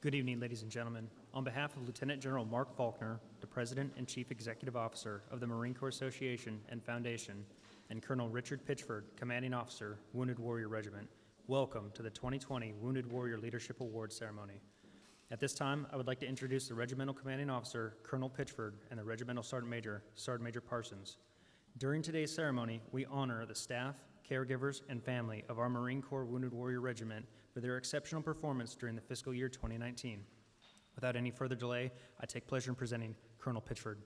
Good evening, ladies and gentlemen. On behalf of Lieutenant General Mark Faulkner, the President and Chief Executive Officer of the Marine Corps Association and Foundation, and Colonel Richard Pitchford, Commanding Officer, Wounded Warrior Regiment, welcome to the 2020 Wounded Warrior Leadership Award Ceremony. At this time, I would like to introduce the Regimental Commanding Officer, Colonel Pitchford, and the Regimental Sergeant Major Parsons. During today's ceremony, we honor the staff, caregivers, and family of our Marine Corps Wounded Warrior Regiment for their exceptional performance during the fiscal year 2019. Without any further delay, I take pleasure in presenting Colonel Pitchford.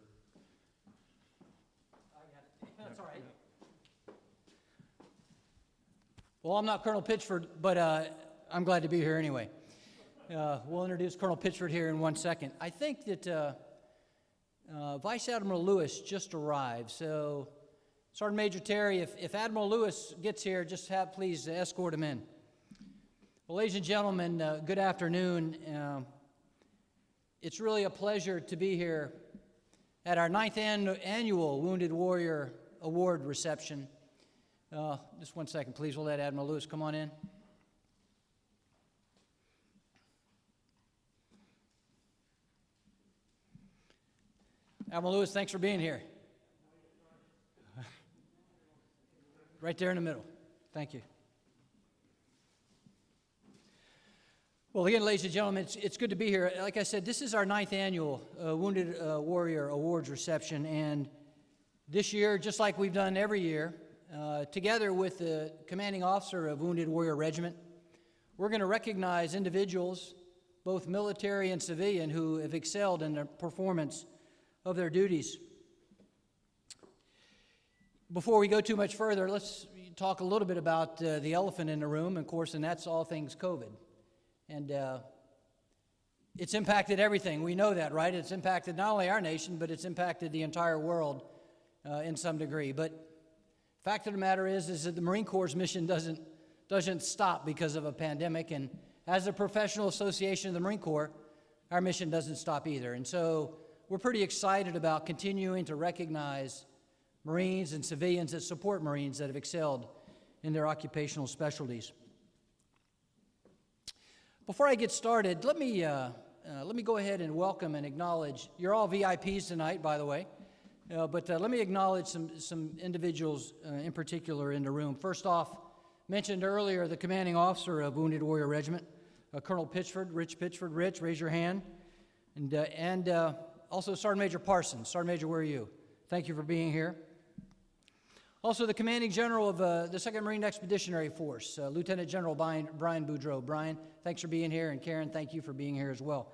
That's all right. Well, I'm not Colonel Pitchford, but I'm glad to be here anyway. We'll introduce Colonel Pitchford here in 1 second. I think that Vice Admiral Lewis just arrived, so Sergeant Major Terry, if Admiral Lewis gets here, just please escort him in. Well, ladies and gentlemen, good afternoon. It's really a pleasure to be here at our 9th annual Wounded Warrior Award reception. Just 1 second, please. We'll let Admiral Lewis come on in. Admiral Lewis, thanks for being here. Right there in the middle. Thank you. Well, again, ladies and gentlemen, it's good to be here. Like I said, this is our 9th annual Wounded Warrior Awards reception, and this year, just like we've done every year, together with the commanding officer of Wounded Warrior Regiment, we're going to recognize individuals, both military and civilian, who have excelled in the performance of their duties. Before we go too much further, let's talk a little bit about the elephant in the room, of course, and that's all things COVID. And it's impacted everything. We know that, right? It's impacted not only our nation, but it's impacted the entire world in some degree. But the fact of the matter is that the Marine Corps' mission doesn't stop because of a pandemic. And as a professional association of the Marine Corps, our mission doesn't stop either. And so we're pretty excited about continuing to recognize Marines and civilians that support Marines that have excelled in their occupational specialties. Before I get started, let me go ahead and welcome and acknowledge. You're all VIPs tonight, by the way, but let me acknowledge some individuals in particular in the room. First off, mentioned earlier, the commanding officer of Wounded Warrior Regiment, Colonel Pitchford, Rich Pitchford. Rich, raise your hand. And also Sergeant Major Parsons. Sergeant Major, where are you? Thank you for being here. Also, the Commanding General of the 2nd Marine Expeditionary Force, Lieutenant General Brian Boudreau. Brian, thanks for being here, and Karen, thank you for being here as well.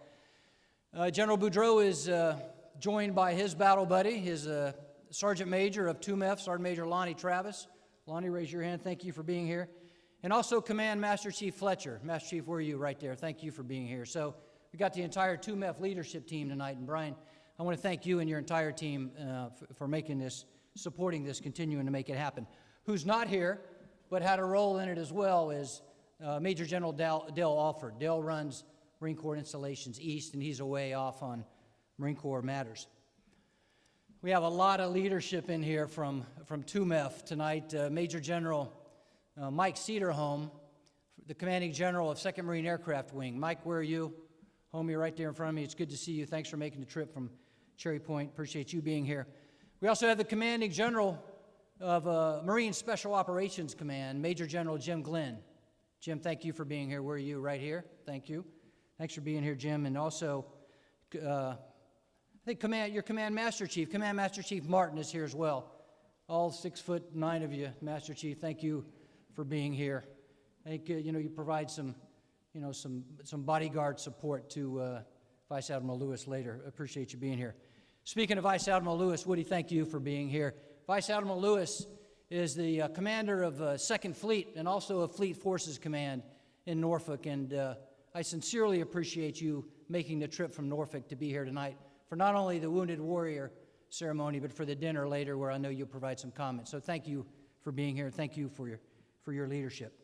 General Boudreau is joined by his battle buddy, his Sergeant Major of 2MEF, Sergeant Major Lonnie Travis. Lonnie, raise your hand. Thank you for being here. And also Command Master Chief Fletcher. Master Chief, where are you? Right there. Thank you for being here. So we got the entire 2MEF leadership team tonight, and Brian, I want to thank you and your entire team for making this, supporting this, continuing to make it happen. Who's not here, but had a role in it as well, is Major General Dale Alford. Dale runs Marine Corps Installations East, and he's away off on Marine Corps matters. We have a lot of leadership in here from 2MEF tonight. Major General Mike Cedarholm, the Commanding General of 2nd Marine Aircraft Wing. Mike, where are you? Homie, right there in front of me. It's good to see you. Thanks for making the trip from Cherry Point. Appreciate you being here. We also have the Commanding General of Marine Special Operations Command, Major General Jim Glenn. Jim, thank you for being here. Where are you? Right here. Thank you. Thanks for being here, Jim. And also, I think your Command Master Chief, Command Master Chief Martin is here as well. All 6'9" of you, Master Chief. Thank you for being here. I think you provide some bodyguard support to Vice Admiral Lewis later. Appreciate you being here. Speaking of Vice Admiral Lewis, Woody, thank you for being here. Vice Admiral Lewis is the commander of 2nd Fleet and also of Fleet Forces Command in Norfolk, and I sincerely appreciate you making the trip from Norfolk to be here tonight for not only the Wounded Warrior ceremony, but for the dinner later where I know you'll provide some comments. So thank you for being here. Thank you for your leadership.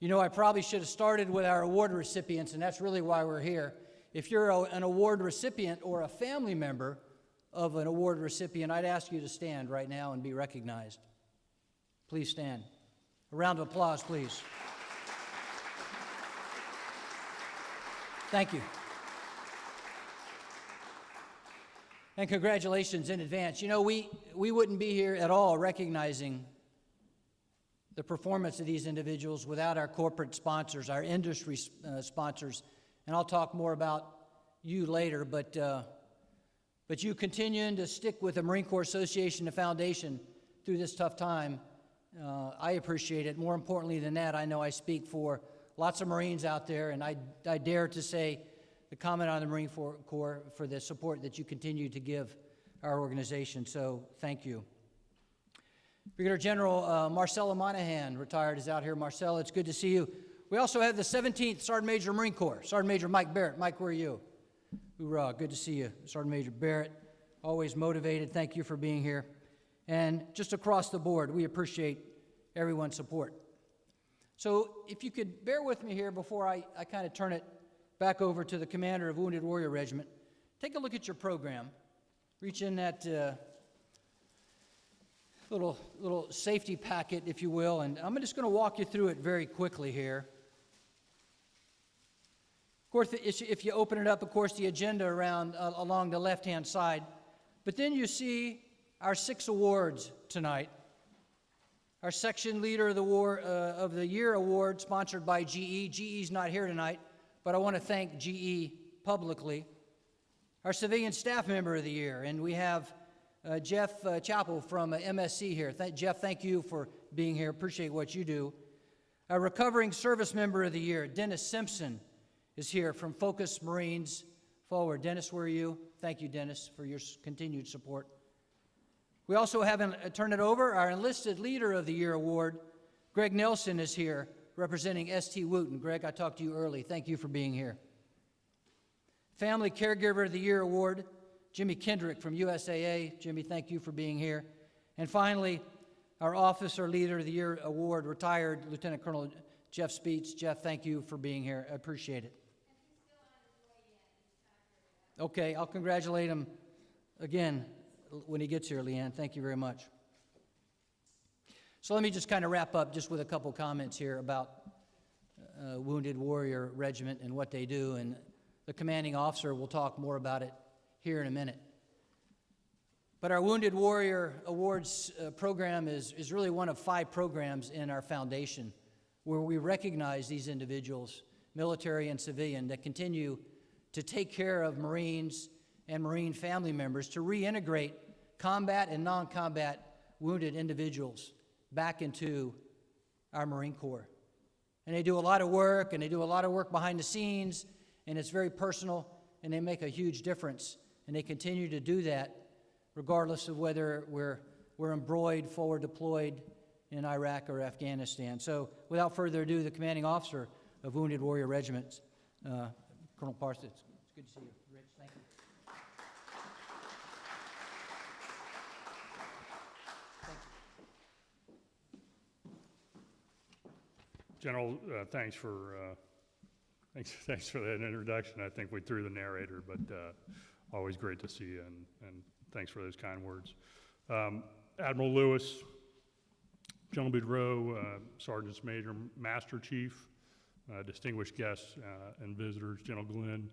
You know, I probably should have started with our award recipients, and that's really why we're here. If you're an award recipient or a family member of an award recipient, I'd ask you to stand right now and be recognized. Please stand. A round of applause, please. Thank you. And congratulations in advance. You know, we wouldn't be here at all recognizing the performance of these individuals without our corporate sponsors, our industry sponsors. And I'll talk more about you later, but you continuing to stick with the Marine Corps Association and Foundation through this tough time, I appreciate it. More importantly than that, I know I speak for lots of Marines out there, and I dare to say the comment on the Marine Corps for the support that you continue to give our organization, so thank you. Brigadier General Marcella Monahan, retired, is out here. Marcella, it's good to see you. We also have the 17th Sergeant Major Marine Corps, Sergeant Major Mike Barrett. Mike, where are you? Hoorah, good to see you. Sergeant Major Barrett, always motivated. Thank you for being here. And just across the board, we appreciate everyone's support. So if you could bear with me here before I kind of turn it back over to the commander of Wounded Warrior Regiment. Take a look at your program. Reach in that little safety packet, if you will, and I'm just going to walk you through it very quickly here. Of course, if you open it up, of course, the agenda around along the left-hand side. But then you see our 6 awards tonight. Our Section Leader of the Year award, sponsored by GE. GE's not here tonight, but I want to thank GE publicly. Our Civilian Staff Member of the Year, and we have Jeff Chappell from MSC here. Jeff, thank you for being here. Appreciate what you do. Our Recovering Service Member of the Year, Dennis Simpson, is here from Focus Marines Forward. Dennis, where are you? Thank you, Dennis, for your continued support. We also have, turn it over, our Enlisted Leader of the Year award. Greg Nelson is here, representing ST Wooten. Greg, I talked to you early. Thank you for being here. Family Caregiver of the Year award, Jimmy Kendrick from USAA. Jimmy, thank you for being here. And finally, our Officer Leader of the Year award, retired Lieutenant Colonel Jeff Speets. Jeff, thank you for being here. I appreciate it. Okay, I'll congratulate him again when he gets here, Leanne. Thank you very much. So let me just kind of wrap up just with a couple comments here about Wounded Warrior Regiment and what they do, and the commanding officer will talk more about it here in a minute. But our Wounded Warrior Awards program is really one of 5 programs in our foundation where we recognize these individuals, military and civilian, that continue to take care of Marines and Marine family members to reintegrate combat and non-combat wounded individuals back into our Marine Corps. And they do a lot of work, and they do a lot of work behind the scenes, and it's very personal, and they make a huge difference. And they continue to do that regardless of whether we're embroiled, forward deployed in Iraq or Afghanistan. So without further ado, the commanding officer of Wounded Warrior Regiments, Colonel Parsons. It's good to see you. Rich, thank you. General, thanks for that introduction. I think we threw the narrator, but always great to see you, and thanks for those kind words. Admiral Lewis, General Boudreaux, Sergeants Major, Master Chief, distinguished guests and visitors, General Glenn.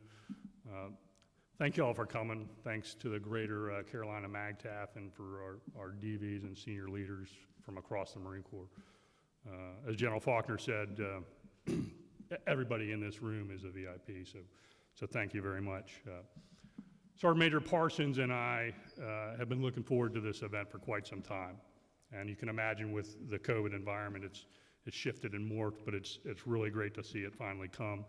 Thank you all for coming. Thanks to the Greater Carolina MAGTF and for our DVs and senior leaders from across the Marine Corps. As General Faulkner said, everybody in this room is a VIP, so thank you very much. Sergeant Major Parsons and I have been looking forward to this event for quite some time. And you can imagine with the COVID environment, it's shifted and morphed, but it's really great to see it finally come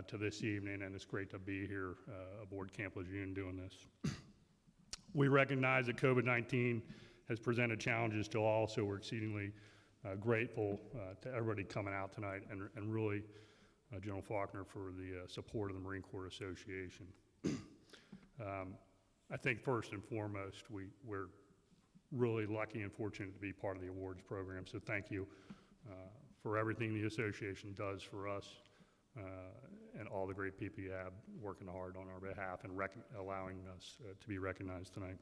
to this evening, and it's great to be here aboard Camp Lejeune doing this. We recognize that COVID-19 has presented challenges to all, so we're exceedingly grateful to everybody coming out tonight, and really General Faulkner for the support of the Marine Corps Association. I think first and foremost, we're really lucky and fortunate to be part of the awards program, so thank you for everything the association does for us and all the great people you have working hard on our behalf and allowing us to be recognized tonight.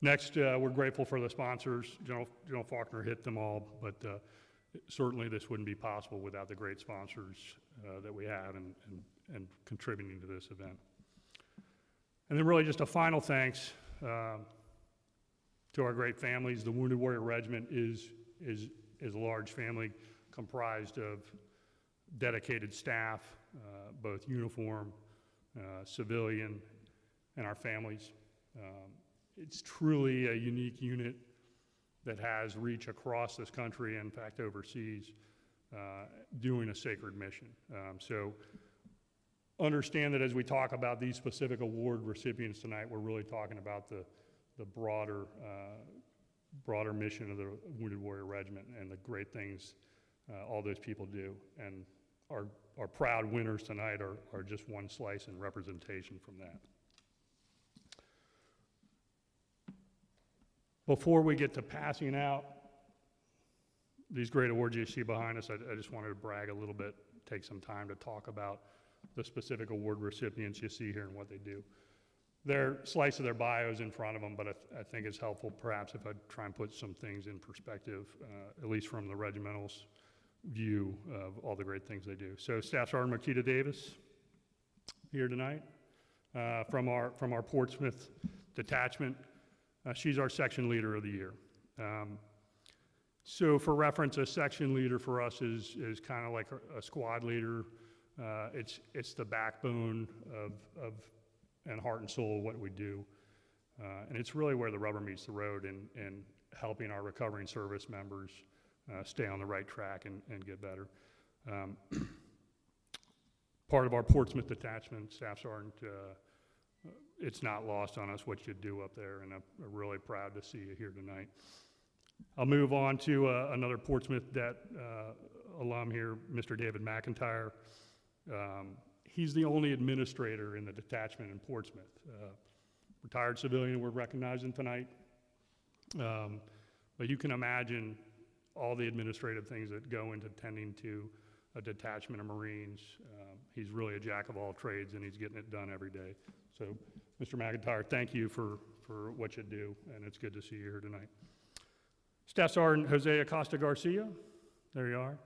Next, we're grateful for the sponsors. General Faulkner hit them all, but certainly this wouldn't be possible without the great sponsors that we have and contributing to this event. And then really just a final thanks to our great families. The Wounded Warrior Regiment is a large family comprised of dedicated staff, both uniform, civilian, and our families. It's truly a unique unit that has reach across this country, in fact overseas, doing a sacred mission. So understand that as we talk about these specific award recipients tonight, we're really talking about the broader mission of the Wounded Warrior Regiment and the great things all those people do. And our proud winners tonight are just one slice and representation from that. Before we get to passing out these great awards you see behind us, I just wanted to brag a little bit, take some time to talk about the specific award recipients you see here and what they do. Their slice of their bios in front of them, but I think it's helpful perhaps if I try and put some things in perspective, at least from the regimental's view of all the great things they do. So Staff Sergeant Marquita Davis here tonight from our Portsmouth detachment. She's our section leader of the year. So for reference, a section leader for us is kind of like a squad leader. It's the backbone of and heart and soul of what we do. And it's really where the rubber meets the road in helping our recovering service members stay on the right track and get better. Part of our Portsmouth detachment, Staff Sergeant, it's not lost on us what you do up there, and I'm really proud to see you here tonight. I'll move on to another Portsmouth Det alum here, Mr. David McIntyre. He's the only administrator in the detachment in Portsmouth. Retired civilian we're recognizing tonight. But you can imagine all the administrative things that go into tending to a detachment of Marines. He's really a jack of all trades, and he's getting it done every day. So, Mr. McIntyre, thank you for what you do, and it's good to see you here tonight. Staff Sergeant Jose Acosta Garcia, there you are.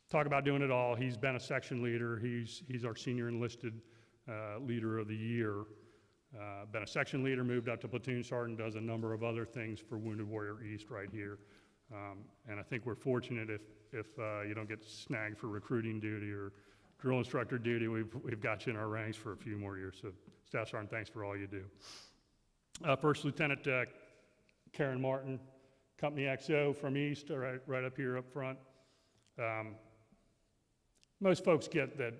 Talk about doing it all. He's been a section leader. He's our senior enlisted leader of the year. Been a section leader, moved up to platoon sergeant, does a number of other things for Wounded Warrior East right here. And I think we're fortunate if you don't get snagged for recruiting duty or drill instructor duty, we've got you in our ranks for a few more years. So Staff Sergeant, thanks for all you do. First Lieutenant Karen Martin, Company XO from East, right up here up front. Most folks get that,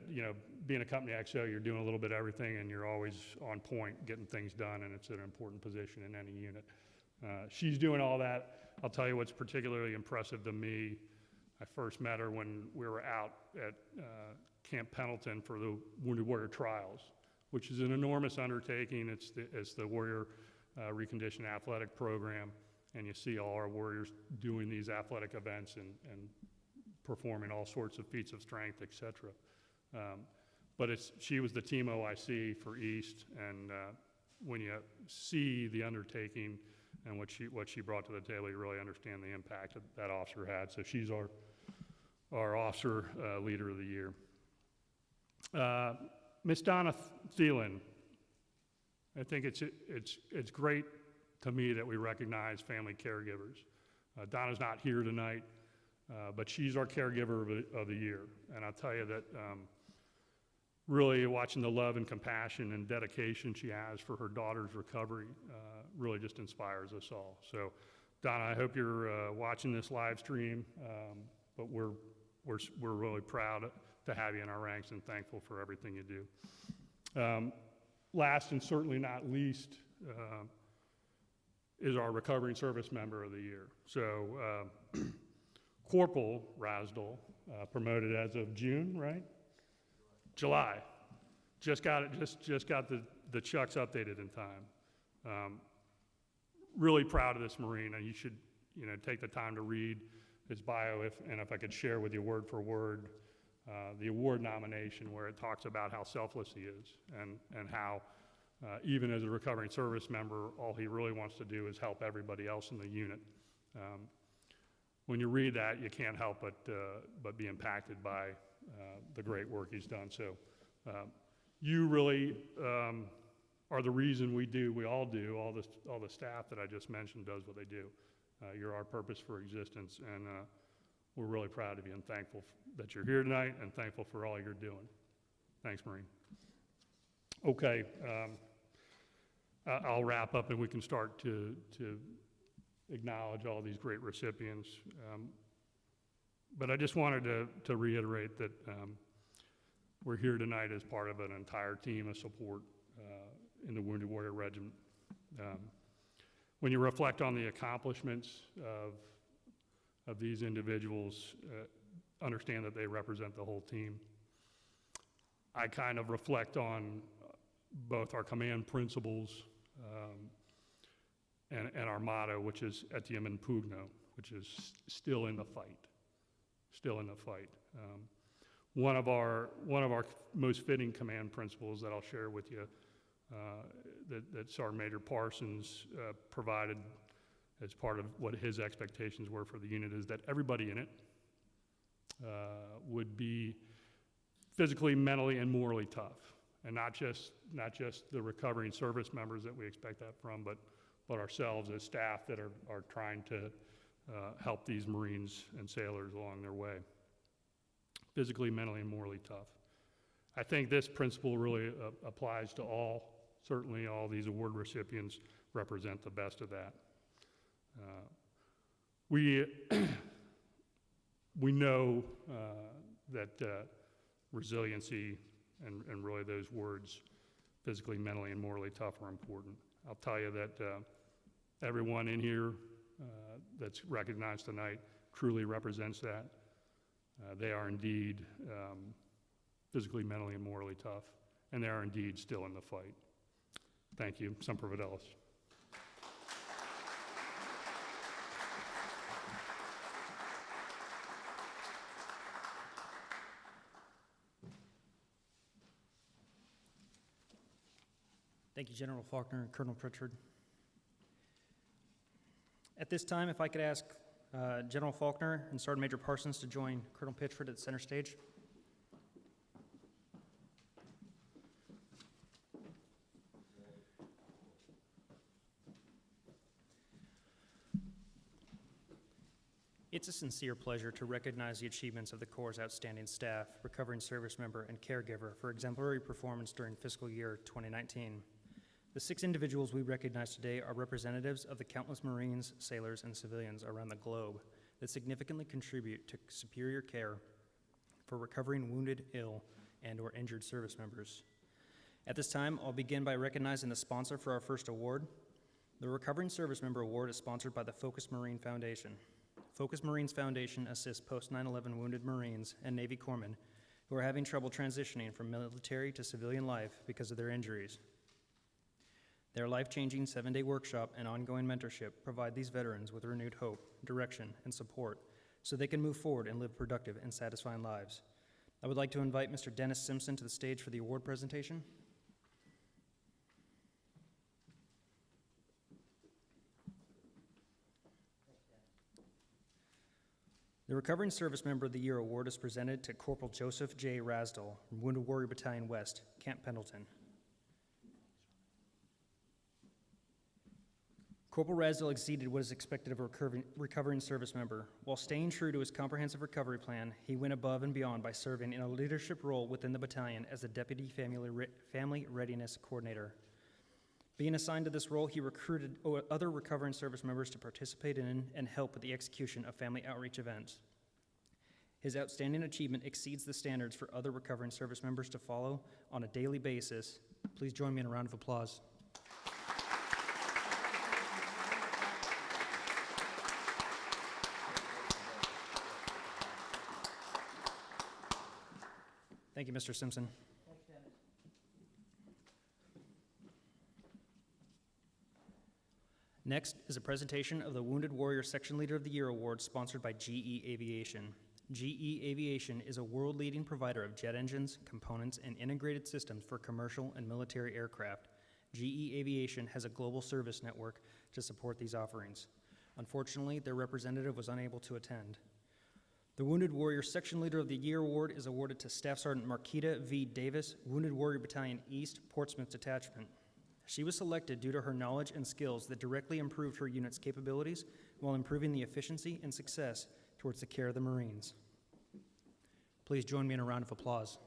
being a Company XO, you're doing a little bit of everything and you're always on point getting things done, and it's an important position in any unit. She's doing all that. I'll tell you what's particularly impressive to me. I first met her when we were out at Camp Pendleton for the Wounded Warrior Trials, which is an enormous undertaking. It's the Warrior Reconditioned Athletic Program, and you see all our warriors doing these athletic events and performing all sorts of feats of strength, et cetera. But she was the team OIC for East, and when you see the undertaking and what she brought to the table, you really understand the impact that officer had. So she's our officer leader of the year. Miss Donna Thielen, I think it's great to me that we recognize family caregivers. Donna's not here tonight, but she's our caregiver of the year. And I'll tell you that really watching the love and compassion and dedication she has for her daughter's recovery really just inspires us all. So Donna, I hope you're watching this live stream, but we're really proud to have you in our ranks and thankful for everything you do. Last and certainly not least is our recovering service member of the year. So Corporal Rasdal, promoted as of June, right? July. Just got the chucks updated in time. Really proud of this Marine, and you should take the time to read his bio, if I could share with you word for word the award nomination, where it talks about how selfless he is and how even as a recovering service member, all he really wants to do is help everybody else in the unit. when you read that, you can't help but be impacted by the great work he's done. So you really are the reason we all do, all the staff that I just mentioned does what they do. You're our purpose for existence, and we're really proud of you and thankful that you're here tonight and thankful for all you're doing. Thanks, Marine. Okay, I'll wrap up and we can start to acknowledge all these great recipients. But I just wanted to reiterate that we're here tonight as part of an entire team of support in the Wounded Warrior Regiment. When you reflect on the accomplishments of these individuals, understand that they represent the whole team. I kind of reflect on both our command principles and our motto, which is Etiam in Pugno, which is still in the fight, still in the fight. One of our most fitting command principles that I'll share with you that Sergeant Major Parsons provided as part of what his expectations were for the unit is that everybody in it would be physically, mentally, and morally tough, and not just the recovering service members that we expect that from, but ourselves as staff that are trying to help these Marines and sailors along their way. Physically, mentally, and morally tough. I think this principle really applies to certainly all these award recipients represent the best of that. We know that resiliency and really those words, physically, mentally, and morally tough, are important. I'll tell you that everyone in here that's recognized tonight truly represents that. They are indeed physically, mentally, and morally tough, and they are indeed still in the fight. Thank you. Semper Fidelis. Thank you, General Faulkner and Colonel Pritchard. At this time, if I could ask General Faulkner and Sergeant Major Parsons to join Colonel Pitchford at the center stage. It's a sincere pleasure to recognize the achievements of the Corps' outstanding staff, recovering service member, and caregiver for exemplary performance during fiscal year 2019. The 6 individuals we recognize today are representatives of the countless Marines, sailors, and civilians around the globe that significantly contribute to superior care for recovering wounded, ill, and/or injured service members. At this time, I'll begin by recognizing the sponsor for our first award. The Recovering Service Member Award is sponsored by the Focus Marine Foundation. Focus Marines Foundation assists post-9/11 wounded Marines and Navy corpsmen who are having trouble transitioning from military to civilian life because of their injuries. Their life-changing 7-day workshop and ongoing mentorship provide these veterans with renewed hope, direction, and support so they can move forward and live productive and satisfying lives. I would like to invite Mr. Dennis Simpson to the stage for the award presentation. The Recovering Service Member of the Year Award is presented to Corporal Joseph J. Rasdell from Wounded Warrior Battalion West, Camp Pendleton. Corporal Rasdell exceeded what is expected of a recovering service member. While staying true to his comprehensive recovery plan, he went above and beyond by serving in a leadership role within the battalion as the Deputy Family Readiness Coordinator. Being assigned to this role, he recruited other recovering service members to participate in and help with the execution of family outreach events. His outstanding achievement exceeds the standards for other recovering service members to follow on a daily basis. Please join me in a round of applause. Thank you, Mr. Simpson. Thanks, Dennis. Next is a presentation of the Wounded Warrior Section Leader of the Year Award sponsored by GE Aviation. GE Aviation is a world-leading provider of jet engines, components, and integrated systems for commercial and military aircraft. GE Aviation has a global service network to support these offerings. Unfortunately, their representative was unable to attend. The Wounded Warrior Section Leader of the Year Award is awarded to Staff Sergeant Marquita V. Davis, Wounded Warrior Battalion East, Portsmouth Detachment. She was selected due to her knowledge and skills that directly improved her unit's capabilities while improving the efficiency and success towards the care of the Marines. Please join me in a round of applause.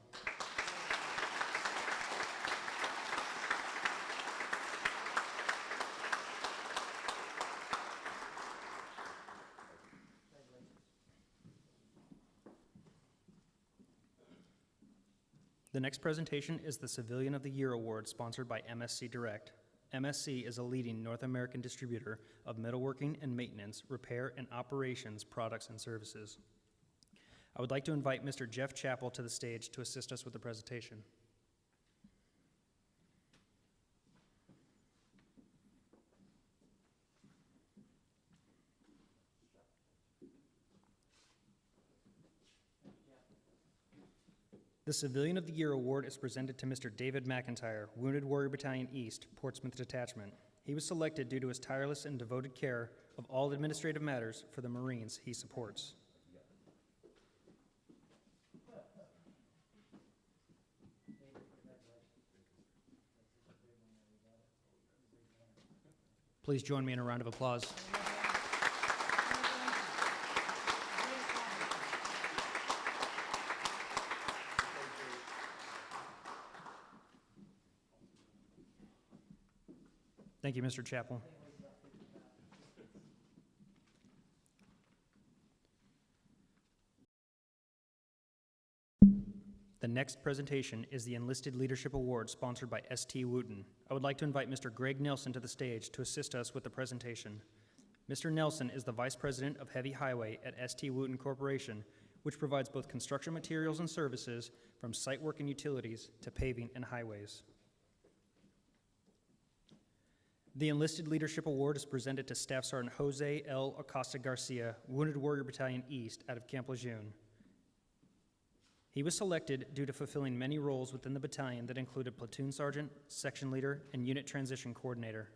The next presentation is the Civilian of the Year Award, sponsored by MSC Direct. MSC is a leading North American distributor of metalworking and maintenance, repair, and operations products and services. I would like to invite Mr. Jeff Chappell to the stage to assist us with the presentation. The Civilian of the Year Award is presented to Mr. David McIntyre, Wounded Warrior Battalion East, Portsmouth Detachment. He was selected due to his tireless and devoted care of all administrative matters for the Marines he supports. Please join me in a round of applause. Thank you, Mr. Chappell. The next presentation is the Enlisted Leadership Award, sponsored by St. Wooten. I would like to invite Mr. Greg Nelson to the stage to assist us with the presentation. Mr. Nelson is the Vice President of Heavy Highway at St. Wooten Corporation, which provides both construction materials and services from site work and utilities to paving and highways. The Enlisted Leadership Award is presented to Staff Sergeant Jose L. Acosta Garcia, Wounded Warrior Battalion East, out of Camp Lejeune. He was selected due to fulfilling many roles within the battalion that included platoon sergeant, section leader, and unit transition coordinator.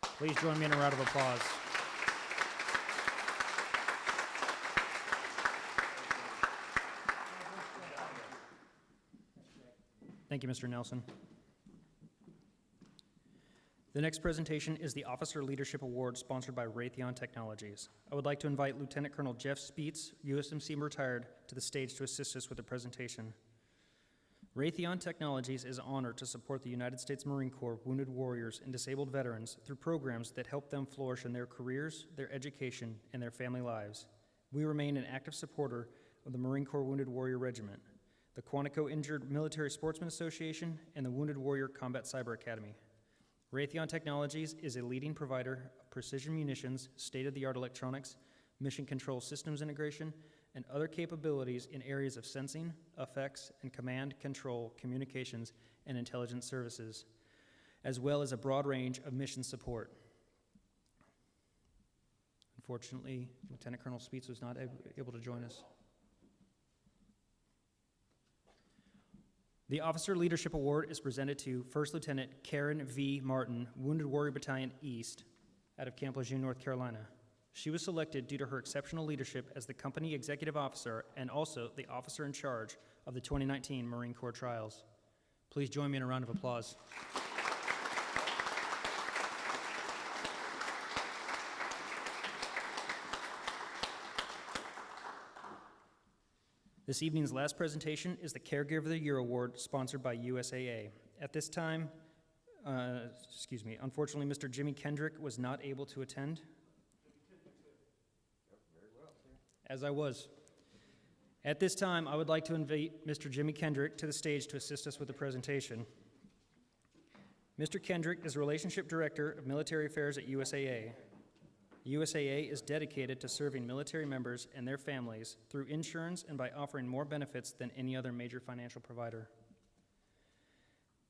Please join me in a round of applause. Thank you, Mr. Nelson. The next presentation is the Officer Leadership Award, sponsored by Raytheon Technologies. I would like to invite Lieutenant Colonel Jeff Speets, USMC retired, to the stage to assist us with the presentation. Raytheon Technologies is honored to support the United States Marine Corps wounded warriors and disabled veterans through programs that help them flourish in their careers, their education, and their family lives. We remain an active supporter of the Marine Corps Wounded Warrior Regiment, the Quantico Injured Military Sportsmen Association, and the Wounded Warrior Combat Cyber Academy. Raytheon Technologies is a leading provider of precision munitions, state-of-the-art electronics, mission control systems integration, and other capabilities in areas of sensing, effects, and command, control, communications, and intelligence services, as well as a broad range of mission support. Unfortunately, Lieutenant Colonel Speets was not able to join us. The Officer Leadership Award is presented to First Lieutenant Karen V. Martin, Wounded Warrior Battalion East, out of Camp Lejeune, North Carolina. She was selected due to her exceptional leadership as the company executive officer and also the officer in charge of the 2019 Marine Corps trials. Please join me in a round of applause. This evening's last presentation is the Caregiver of the Year Award, sponsored by USAA. At this time, unfortunately, Mr. Jimmy Kendrick was not able to attend. As I was. At this time, I would like to invite Mr. Jimmy Kendrick to the stage to assist us with the presentation. Mr. Kendrick is Relationship Director of Military Affairs at USAA. USAA is dedicated to serving military members and their families through insurance and by offering more benefits than any other major financial provider.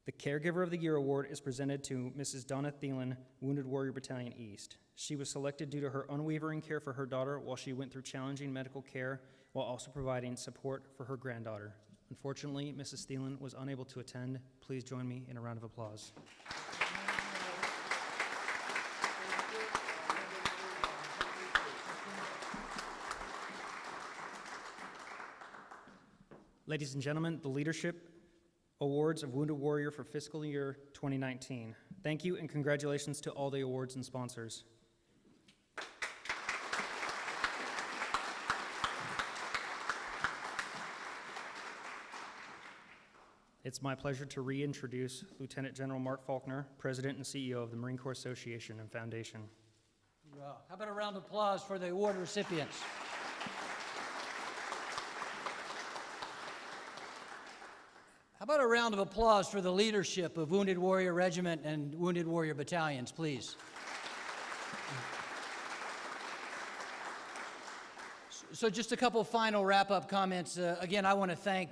The Caregiver of the Year Award is presented to Mrs. Donna Thielen, Wounded Warrior Battalion East. She was selected due to her unwavering care for her daughter while she went through challenging medical care, while also providing support for her granddaughter. Unfortunately, Mrs. Thielen was unable to attend. Please join me in a round of applause. Ladies and gentlemen, the Leadership Awards of Wounded Warrior for fiscal year 2019. Thank you and congratulations to all the awards and sponsors. It's my pleasure to reintroduce Lieutenant General Mark Faulkner, President and CEO of the Marine Corps Association and Foundation. Wow. How about a round of applause for the award recipients? How about a round of applause for the leadership of Wounded Warrior Regiment and Wounded Warrior Battalions, please? So just a couple final wrap-up comments. Again, I want to thank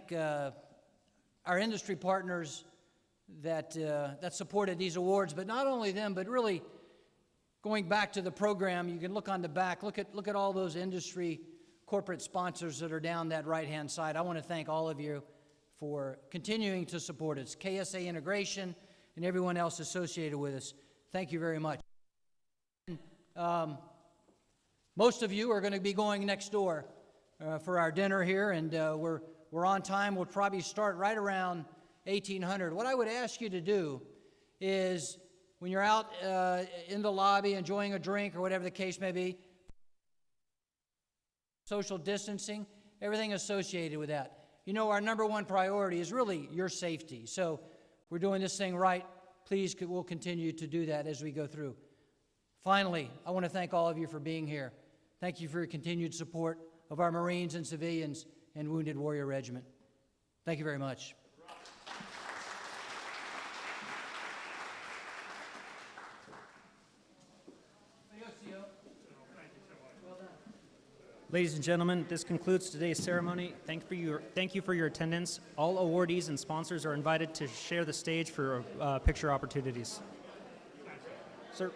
our industry partners that supported these awards, but not only them, but really going back to the program, you can look on the back, look at all those industry corporate sponsors that are down that right-hand side. I want to thank all of you for continuing to support us, KSA Integration and everyone else associated with us. Thank you very much. Most of you are going to be going next door for our dinner here, and we're on time. We'll probably start right around 1800. What I would ask you to do is, when you're out in the lobby enjoying a drink or whatever the case may be, social distancing, everything associated with that. You know, our number one priority is really your safety. So we're doing this thing right. Please, we'll continue to do that as we go through. Finally, I want to thank all of you for being here. Thank you for your continued support of our Marines and civilians and Wounded Warrior Regiment. Thank you very much. Ladies and gentlemen, this concludes today's ceremony. Thank you for your attendance. All awardees and sponsors are invited to share the stage for picture opportunities. Sir.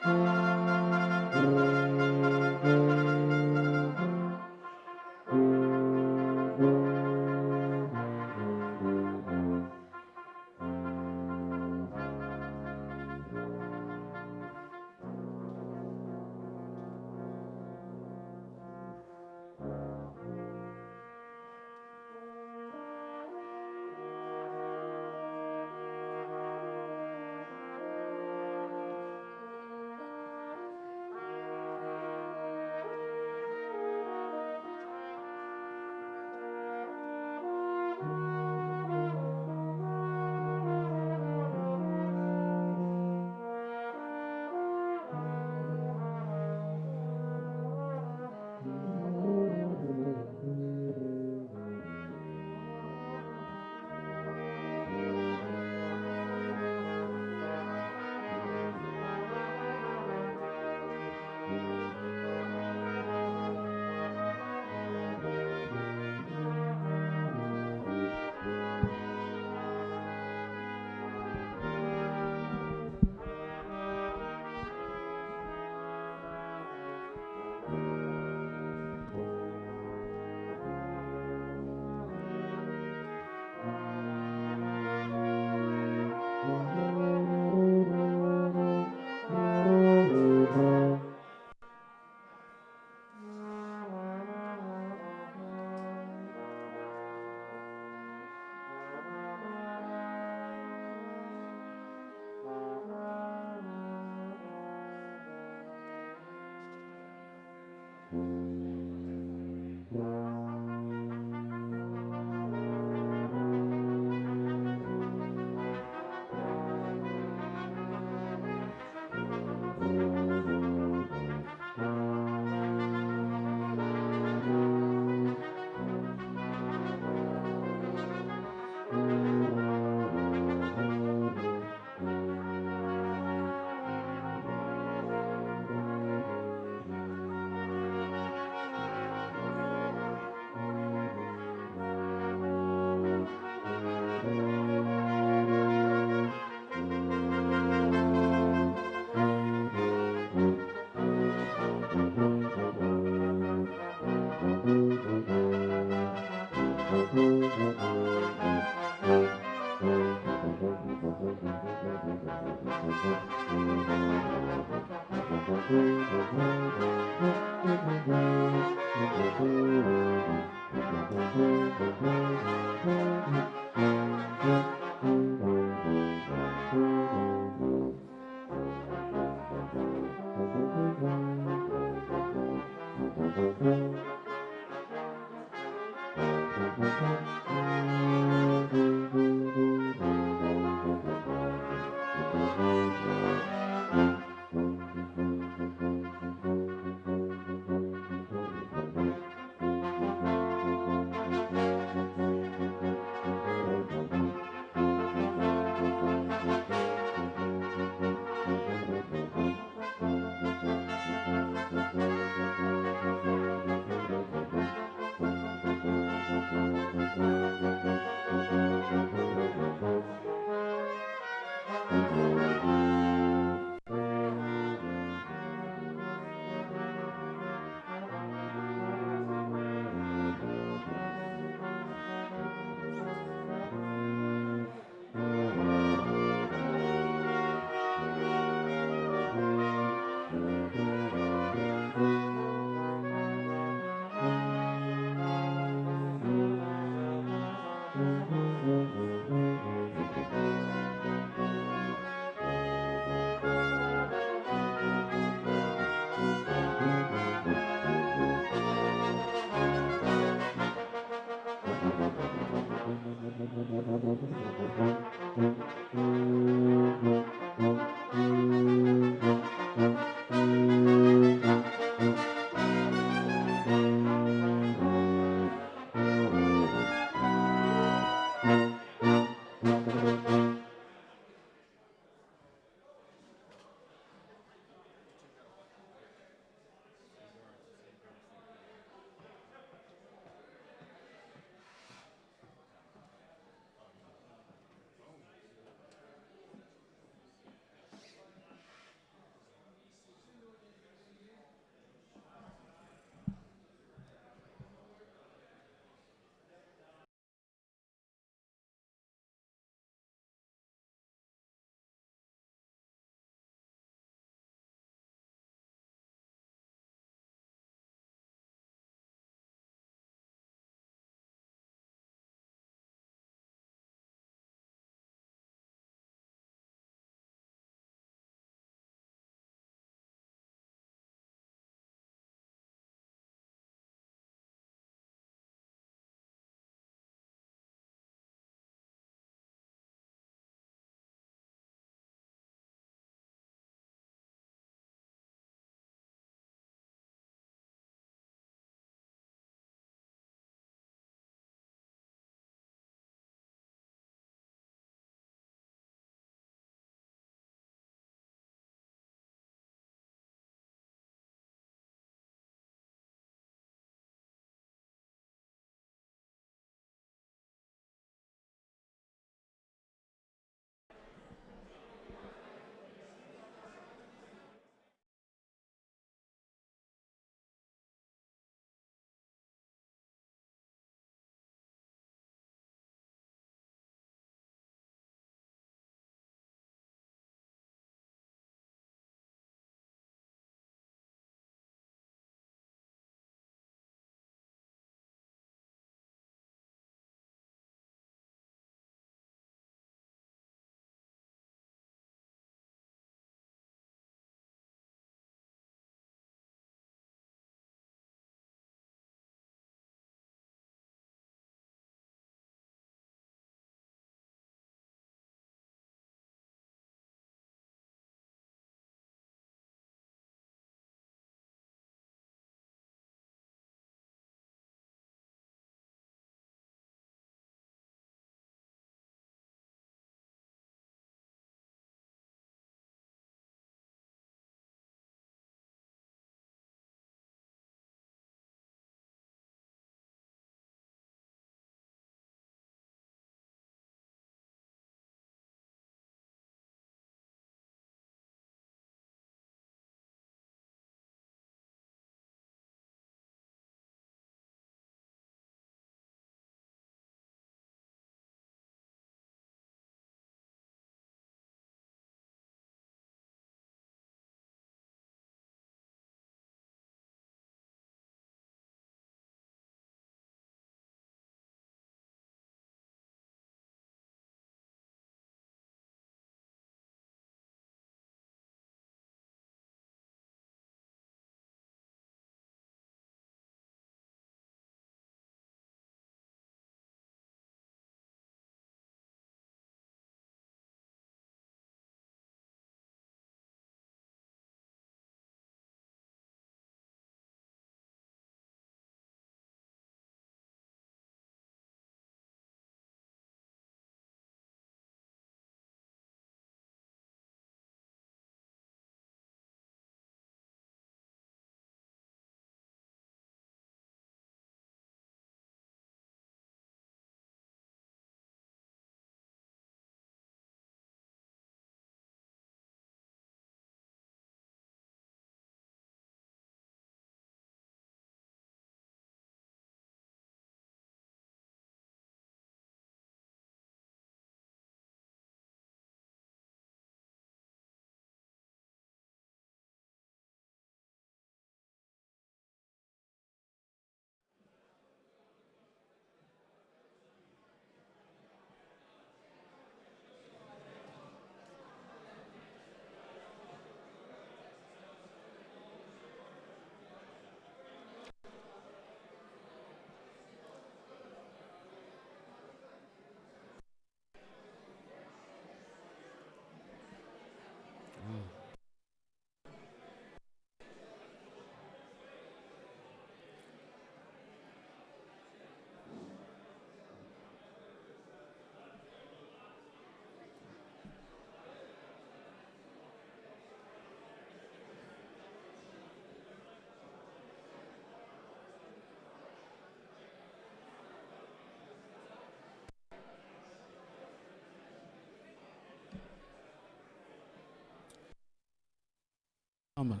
Gentlemen.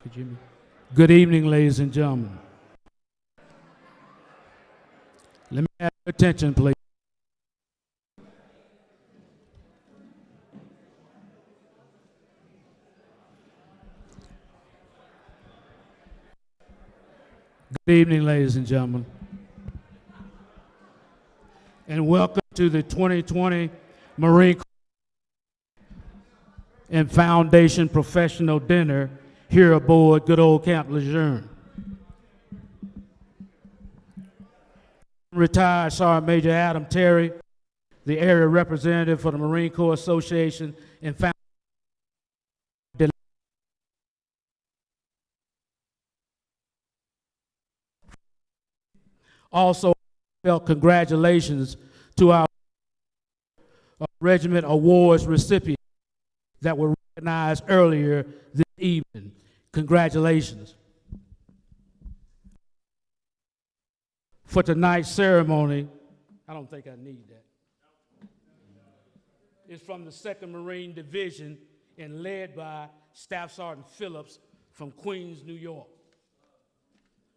Could you hear me? Good evening, ladies and gentlemen. Let me have your attention, please. Good evening, ladies and gentlemen. And welcome to the 2020 Marine Corps and Foundation Professional Dinner here aboard good old Camp Lejeune. Retired Sergeant Major Adam Terry, the area representative for the Marine Corps Association and Foundation. Also, felt congratulations to our regiment awards recipients that were recognized earlier this evening. Congratulations. For tonight's ceremony, I don't think I need that. It's from the 2nd Marine Division and led by Staff Sergeant Phillips from Queens, New York.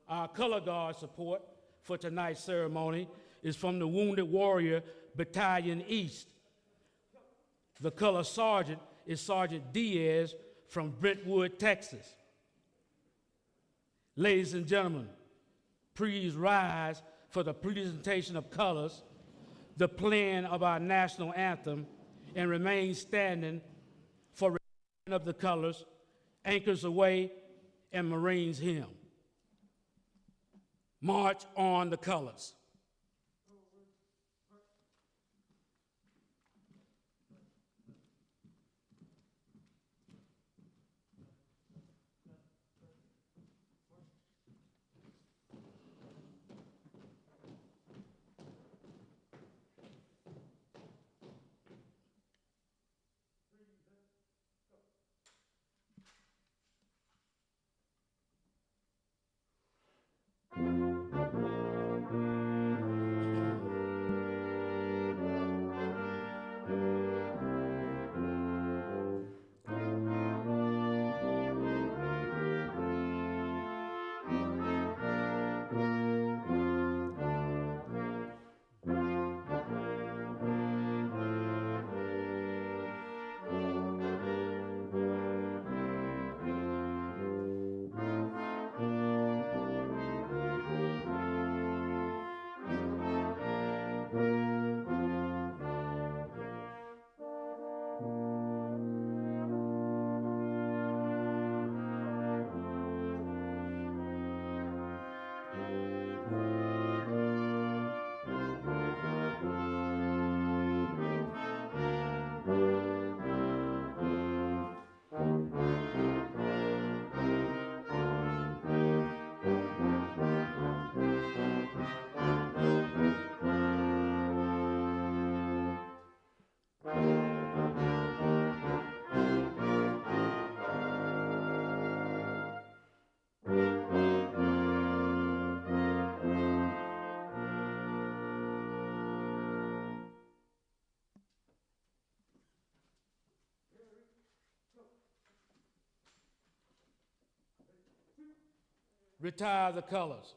Our color guard support for tonight's ceremony is from the Wounded Warrior Battalion East. The color sergeant is Sergeant Diaz from Brentwood, Texas. Ladies and gentlemen, please rise for the presentation of colors, the playing of our national anthem, and remain standing for return of the colors, Anchors Away, and Marines Hymn. March on the colors. Retire the colors.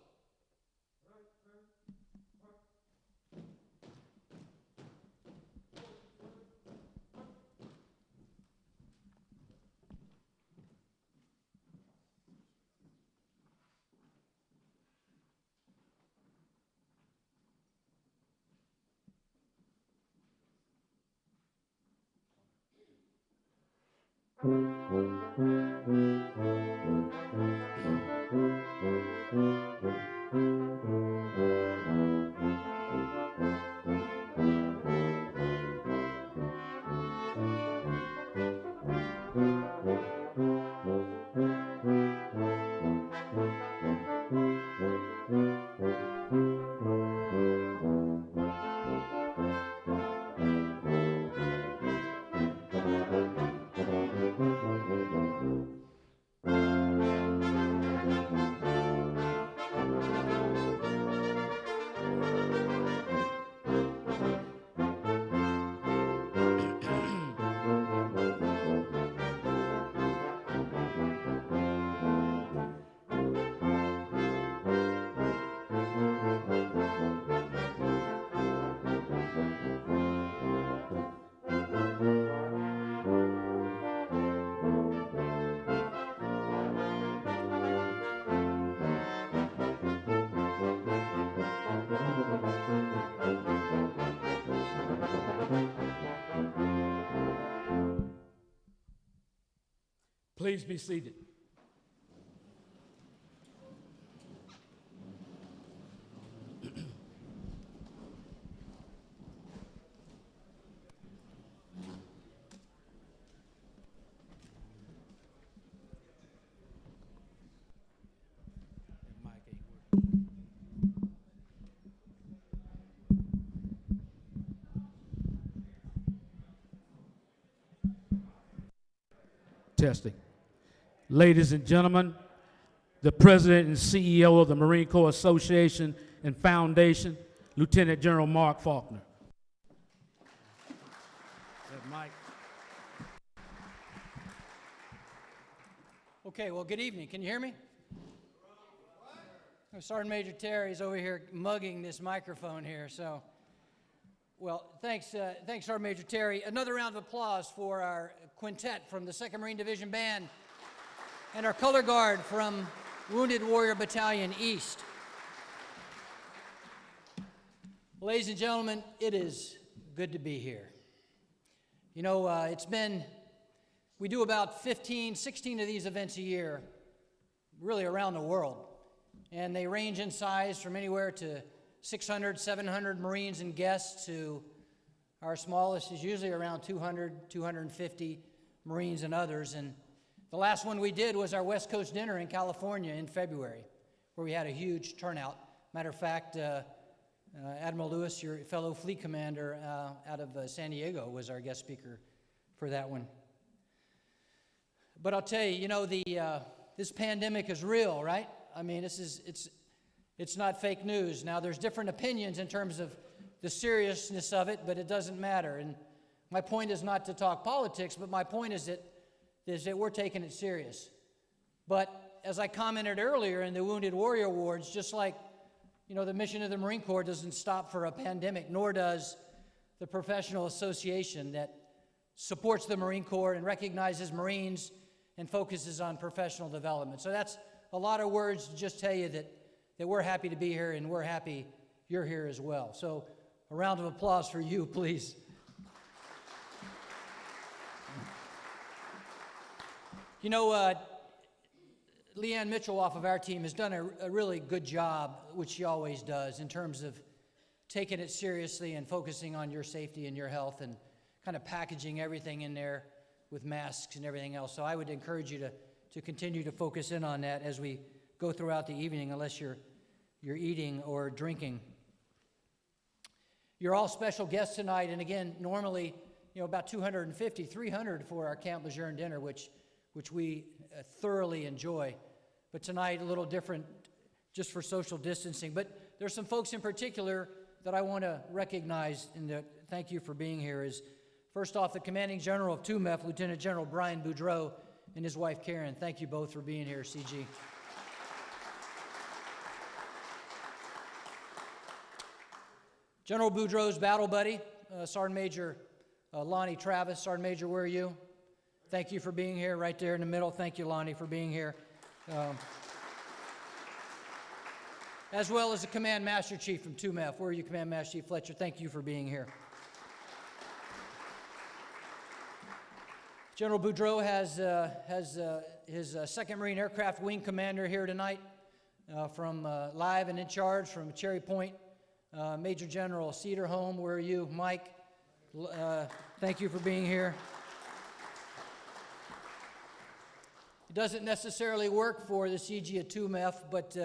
Please be seated. Testing. Ladies and gentlemen, the President and CEO of the Marine Corps Association and Foundation, Lieutenant General Mark Faulkner. Mike. Okay, well, good evening. Can you hear me? Oh, Sergeant Major Terry's over here mugging this microphone here, so. Well, thanks Sergeant Major Terry. Another round of applause for our quintet from the 2nd Marine Division Band and our color guard from Wounded Warrior Battalion East. Ladies and gentlemen, it is good to be here. You know, we do about 15, 16 of these events a year, really around the world. And they range in size from anywhere to 600, 700 Marines and guests to our smallest is usually around 200, 250 Marines and others. And the last one we did was our West Coast dinner in California in February, where we had a huge turnout. Matter of fact, Admiral Lewis, your fellow fleet commander out of San Diego, was our guest speaker for that one. But I'll tell you, you know, this pandemic is real, right? I mean, it's not fake news. Now, there's different opinions in terms of the seriousness of it, but it doesn't matter. And my point is not to talk politics, but my point is that we're taking it serious. But as I commented earlier in the Wounded Warrior Awards, just like, you know, the mission of the Marine Corps doesn't stop for a pandemic, nor does the professional association that supports the Marine Corps and recognizes Marines and focuses on professional development. So that's a lot of words to just tell you that we're happy to be here, and we're happy you're here as well. So a round of applause for you, please. You know, Leanne Mitchell off of our team has done a really good job, which she always does, in terms of taking it seriously and focusing on your safety and your health and kind of packaging everything in there with masks and everything else. So I would encourage you to continue to focus in on that as we go throughout the evening, unless you're eating or drinking. You're all special guests tonight, and again, normally, you know, about 250, 300 for our Camp Lejeune dinner, which we thoroughly enjoy. But tonight, a little different, just for social distancing. But there's some folks in particular that I want to recognize, and thank you for being here. Is first off, the Commanding General of 2MEF, Lieutenant General Brian Boudreau, and his wife Karen. Thank you both for being here, CG. General Boudreau's battle buddy, Sergeant Major Lonnie Travis. Sergeant Major, where are you? Thank you for being here, right there in the middle. Thank you, Lonnie, for being here. As well as the Command Master Chief from 2MEF. Where are you, Command Master Chief Fletcher? Thank you for being here. General Boudreau has his 2nd Marine Aircraft Wing Commander here tonight from live and in charge from Cherry Point. Major General Cedarholm, where are you? Mike, thank you for being here. It doesn't necessarily work for the CG at 2MEF, but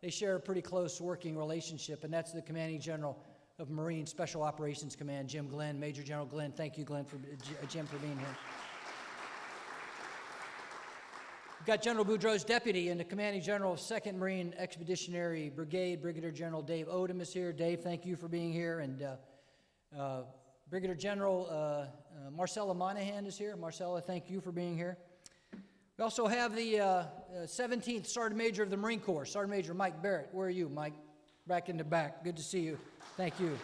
they share a pretty close working relationship, and that's the Commanding General of Marine Special Operations Command, Jim Glenn. Major General Glenn, thank you, Glenn, Jim, for being here. We've got General Boudreau's deputy and the Commanding General of 2nd Marine Expeditionary Brigade, Brigadier General Dave Odom is here. Dave, thank you for being here. And Brigadier General Marcella Monahan is here. Marcella, thank you for being here. We also have the 17th Sergeant Major of the Marine Corps, Sergeant Major Mike Barrett. Where are you, Mike? Back in the back. Good to see you. Thank you.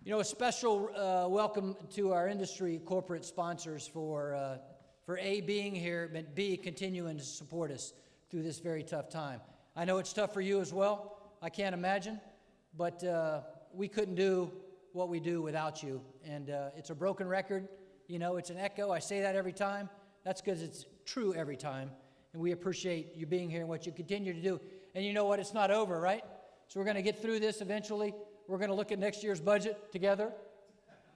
You know, a special welcome to our industry corporate sponsors for A, being here, but B, continuing to support us through this very tough time. I know it's tough for you as well. I can't imagine. but we couldn't do what we do without you. And it's a broken record. You know, it's an echo. I say that every time. That's because it's true every time. And we appreciate you being here and what you continue to do. And you know what? It's not over, right? So we're going to get through this eventually. We're going to look at next year's budget together.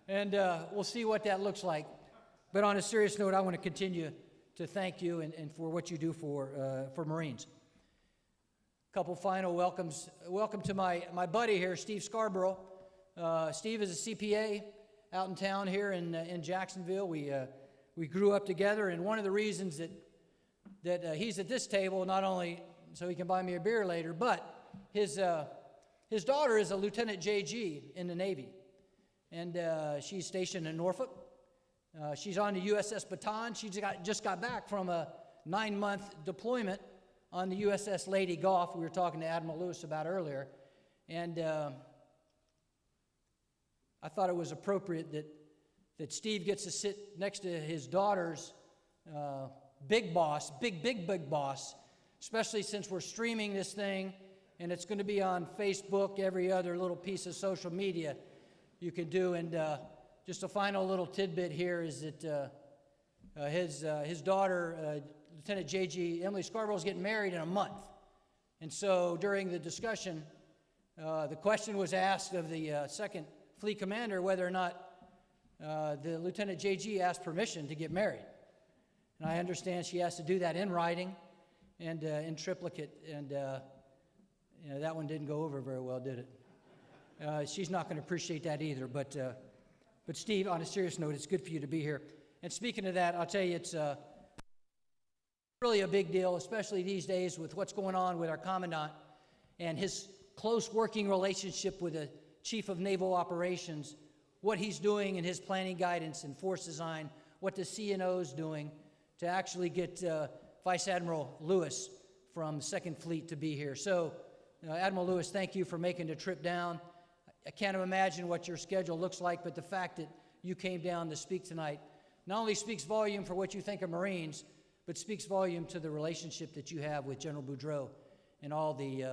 And we'll see what that looks like. But on a serious note, I want to continue to thank you and for what you do for Marines. A couple final welcomes. Welcome to my buddy here, Steve Scarborough. Steve is a CPA out in town here in Jacksonville. We grew up together, and one of the reasons that he's at this table, not only so he can buy me a beer later, but his daughter is a Lieutenant JG in the Navy, and she's stationed in Norfolk. She's on the USS Baton. She just got back from a 9-month deployment on the USS Lady Goff we were talking to Admiral Lewis about earlier. And I thought it was appropriate that Steve gets to sit next to his daughter's big boss, big boss, especially since we're streaming this thing and it's going to be on Facebook, every other little piece of social media you can do. And just a final little tidbit here is that his daughter, Lieutenant J.G. Emily Scarborough, is getting married in a month. And so during the discussion, the question was asked of the second fleet commander whether or not the Lieutenant J.G. asked permission to get married. And I understand she has to do that in writing and in triplicate, and you know, that one didn't go over very well, did it? She's not going to appreciate that either, but Steve, on a serious note, it's good for you to be here. And speaking of that, I'll tell you, it's really a big deal, especially these days with what's going on with our commandant and his close working relationship with the Chief of Naval Operations, what he's doing in his planning guidance and force design, what the CNO is doing to actually get Vice Admiral Lewis from 2nd Fleet to be here. So, Admiral Lewis, thank you for making the trip down. I can't imagine what your schedule looks like, but the fact that you came down to speak tonight not only speaks volume for what you think of Marines, but speaks volume to the relationship that you have with General Boudreaux and all the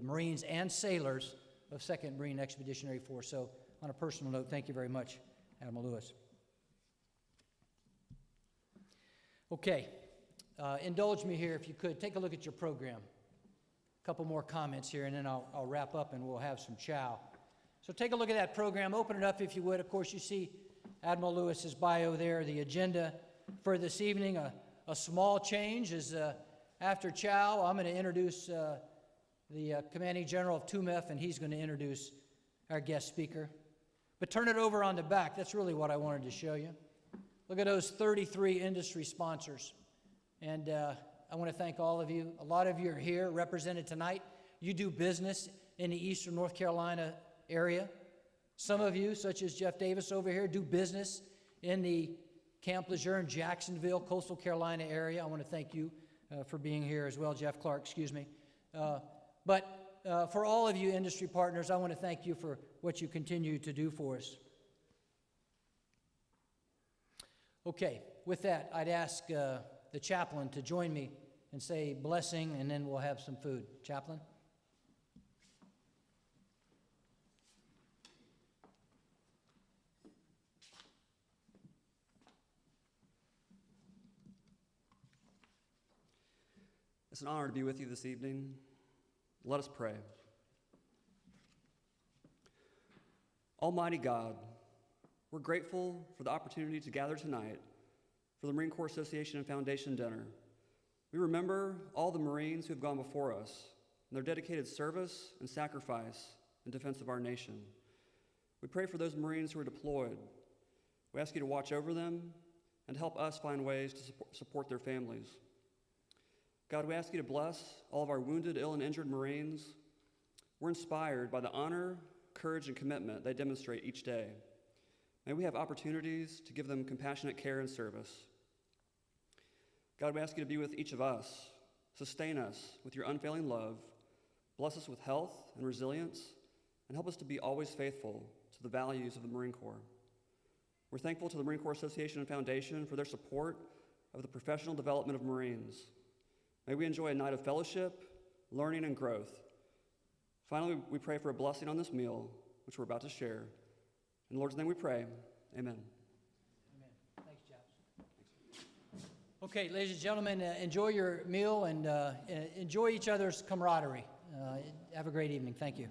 Marines and sailors of 2nd Marine Expeditionary Force. So, on a personal note, thank you very much, Admiral Lewis. Okay, indulge me here if you could. Take a look at your program. A couple more comments here, and then I'll wrap up and we'll have some chow. So take a look at that program. Open it up if you would. Of course, you see Admiral Lewis's bio there. The agenda for this evening, a small change is after chow, I'm going to introduce the Commanding General of 2MEF, and he's going to introduce our guest speaker. But turn it over on the back. That's really what I wanted to show you. Look at those 33 industry sponsors. And I want to thank all of you. A lot of you are here represented tonight. You do business in the eastern North Carolina area. Some of you, such as Jeff Davis over here, do business in the Camp Lejeune, Jacksonville, coastal Carolina area. I want to thank you for being here as well, Jeff Clark, excuse me. But for all of you industry partners, I want to thank you for what you continue to do for us. Okay, with that, I'd ask the chaplain to join me and say blessing, and then we'll have some food. Chaplain? It's an honor to be with you this evening. Let us pray. Almighty God, we're grateful for the opportunity to gather tonight for the Marine Corps Association and Foundation dinner. We remember all the Marines who have gone before us and their dedicated service and sacrifice in defense of our nation. We pray for those Marines who are deployed. We ask you to watch over them and help us find ways to support their families. God, we ask you to bless all of our wounded, ill, and injured Marines. We're inspired by the honor, courage, and commitment they demonstrate each day. May we have opportunities to give them compassionate care and service. God, we ask you to be with each of us. Sustain us with your unfailing love. Bless us with health and resilience, and help us to be always faithful to the values of the Marine Corps. We're thankful to the Marine Corps Association and Foundation for their support of the professional development of Marines. May we enjoy a night of fellowship, learning, and growth. Finally, we pray for a blessing on this meal, which we're about to share. In the Lord's name we pray, amen. Amen. Thanks, Chaps. Okay, ladies and gentlemen, enjoy your meal and enjoy each other's camaraderie. Have a great evening. Thank you.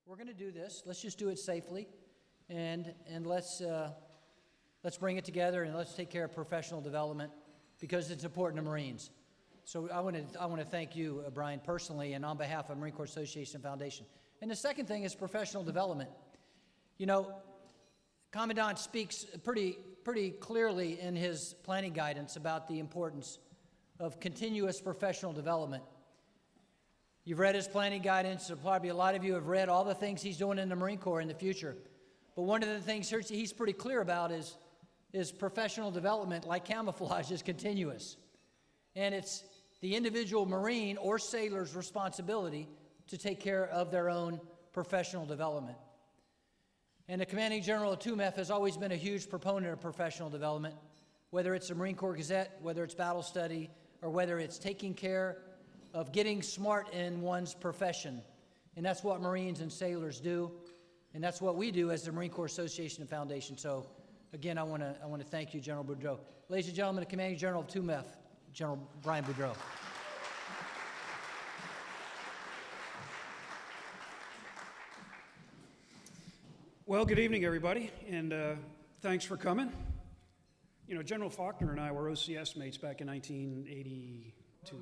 We're going to do this. Let's just do it safely, and let's bring it together, and let's take care of professional development because it's important to Marines. So I want to thank you, Brian, personally, and on behalf of Marine Corps Association Foundation. And the second thing is professional development. You know, Commandant speaks pretty clearly in his planning guidance about the importance of continuous professional development. You've read his planning guidance, so probably a lot of you have read all the things he's doing in the Marine Corps in the future. But one of the things he's pretty clear about is professional development, like camouflage, is continuous. And it's the individual Marine or sailor's responsibility to take care of their own professional development. And the Commanding General of 2MEF has always been a huge proponent of professional development, whether it's the Marine Corps Gazette, whether it's battle study, or whether it's taking care of getting smart in one's profession. And that's what Marines and sailors do, and that's what we do as the Marine Corps Association and Foundation. So again, I want to thank you, General Boudreaux. Ladies and gentlemen, the Commanding General of 2MEF, General Brian Boudreaux. Well, good evening, everybody, and thanks for coming. You know, General Faulkner and I were OCS mates back in 1982,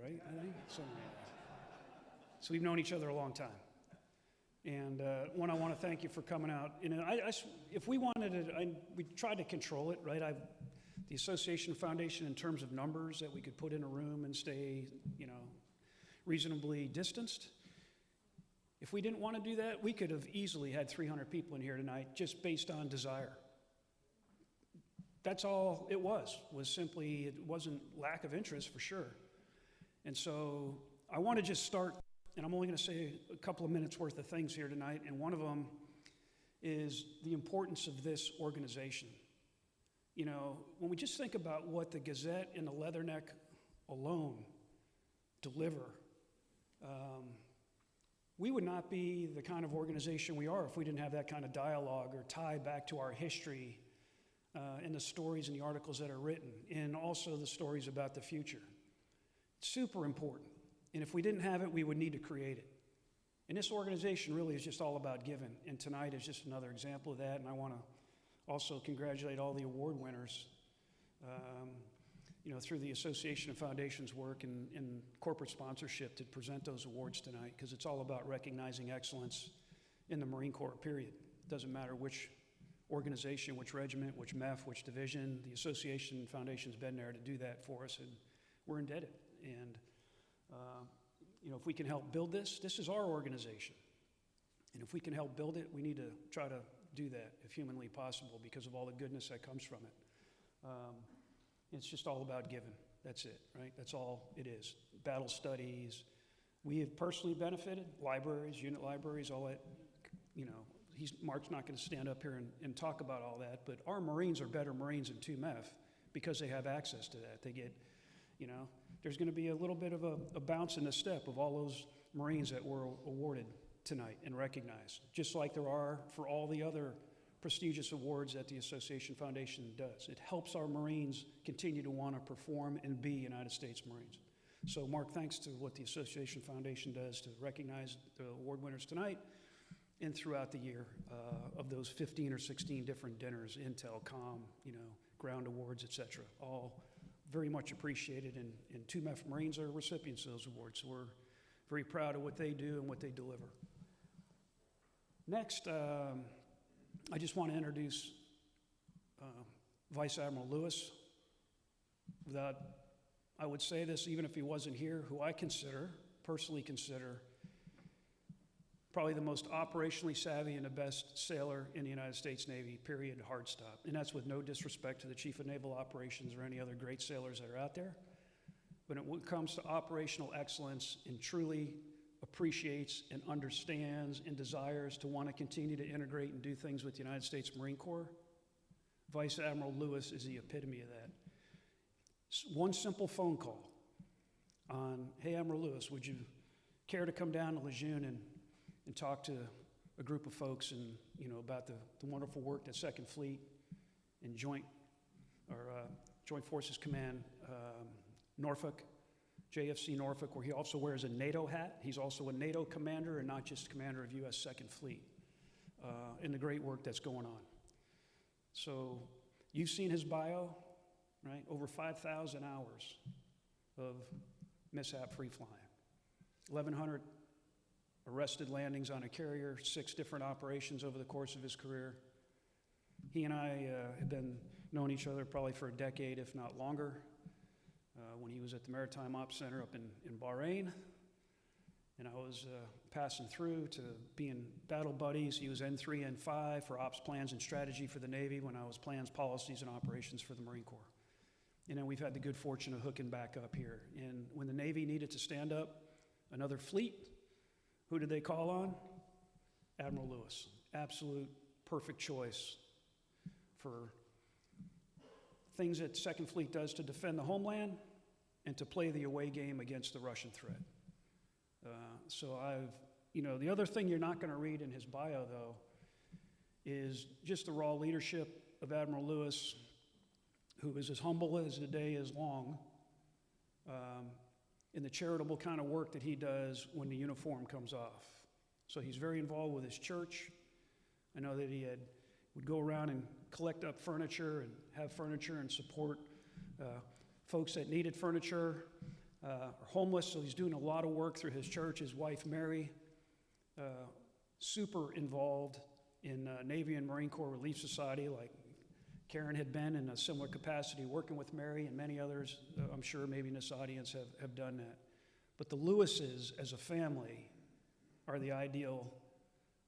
right? I think something like that. So we've known each other a long time. And I want to thank you for coming out. You know, if we wanted it, we tried to control it, right? The Association Foundation, in terms of numbers that we could put in a room and stay, you know, reasonably distanced. If we didn't want to do that, we could have easily had 300 people in here tonight just based on desire. That's all it was simply, it wasn't lack of interest for sure. And so I want to just start, and I'm only going to say a couple of minutes worth of things here tonight, and one of them is the importance of this organization. You know, when we just think about what the Gazette and the Leatherneck alone deliver, we would not be the kind of organization we are if we didn't have that kind of dialogue or tie back to our history and the stories and the articles that are written, and also the stories about the future. It's super important. And if we didn't have it, we would need to create it. And this organization really is just all about giving. And tonight is just another example of that. And I want to also congratulate all the award winners, you know, through the Association of Foundations work and corporate sponsorship to present those awards tonight, because it's all about recognizing excellence in the Marine Corps, period. It doesn't matter which organization, which regiment, which MEF, which division. The Association Foundation's been there to do that for us, and we're indebted. And, you know, if we can help build this is our organization. And if we can help build it, we need to try to do that if humanly possible because of all the goodness that comes from it. It's just all about giving. That's it, right? That's all it is. Battle studies. We have personally benefited. Libraries, unit libraries, all that. You know, Mark's not going to stand up here and talk about all that, but our Marines are better Marines in 2MEF because they have access to that. They get, you know, there's going to be a little bit of a bounce in the step of all those Marines that were awarded tonight and recognized, just like there are for all the other prestigious awards that the Association Foundation does. It helps our Marines continue to want to perform and be United States Marines. So Mark, thanks to what the Association Foundation does to recognize the award winners tonight and throughout the year of those 15 or 16 different dinners, Intel, Com, you know, ground awards, etc. All very much appreciated, and 2MEF Marines are recipients of those awards. So we're very proud of what they do and what they deliver. Next, I just want to introduce Vice Admiral Lewis. I would say this even if he wasn't here, who I personally consider, probably the most operationally savvy and the best sailor in the United States Navy, period, hard stop. And that's with no disrespect to the Chief of Naval Operations or any other great sailors that are out there. But when it comes to operational excellence and truly appreciates and understands and desires to want to continue to integrate and do things with the United States Marine Corps, Vice Admiral Lewis is the epitome of that. One simple phone call on, hey, Admiral Lewis, would you care to come down to Lejeune and talk to a group of folks and, you know, about the wonderful work that Second Fleet and Joint Forces Command Norfolk JFC Norfolk, where he also wears a NATO hat. He's also a NATO commander and not just commander of U.S. Second Fleet, in the great work that's going on. So you've seen his bio, right? Over 5,000 hours of mishap-free flying. 1,100 arrested landings on a carrier, 6 different operations over the course of his career. He and I have been known each other probably for a decade, if not longer. When he was at the Maritime Ops Center up in Bahrain, and I was passing through to being battle buddies. He was N3, N5 for ops plans and strategy for the Navy when I was plans, policies, and operations for the Marine Corps. And then we've had the good fortune of hooking back up here. And when the Navy needed to stand up another fleet, who did they call on? Admiral Lewis. Absolute perfect choice for things that Second Fleet does to defend the homeland and to play the away game against the Russian threat. So the other thing you're not going to read in his bio, though, is just the raw leadership of Admiral Lewis, who is as humble as the day is long, in the charitable kind of work that he does when the uniform comes off. So he's very involved with his church. I know that he would go around and collect up furniture and have furniture and support folks that needed furniture, are homeless, so he's doing a lot of work through his church. His wife, Mary, super involved in Navy and Marine Corps Relief Society, like Karen had been in a similar capacity working with Mary, and many others, I'm sure maybe in this audience, have done that. But the Lewises, as a family, are the ideal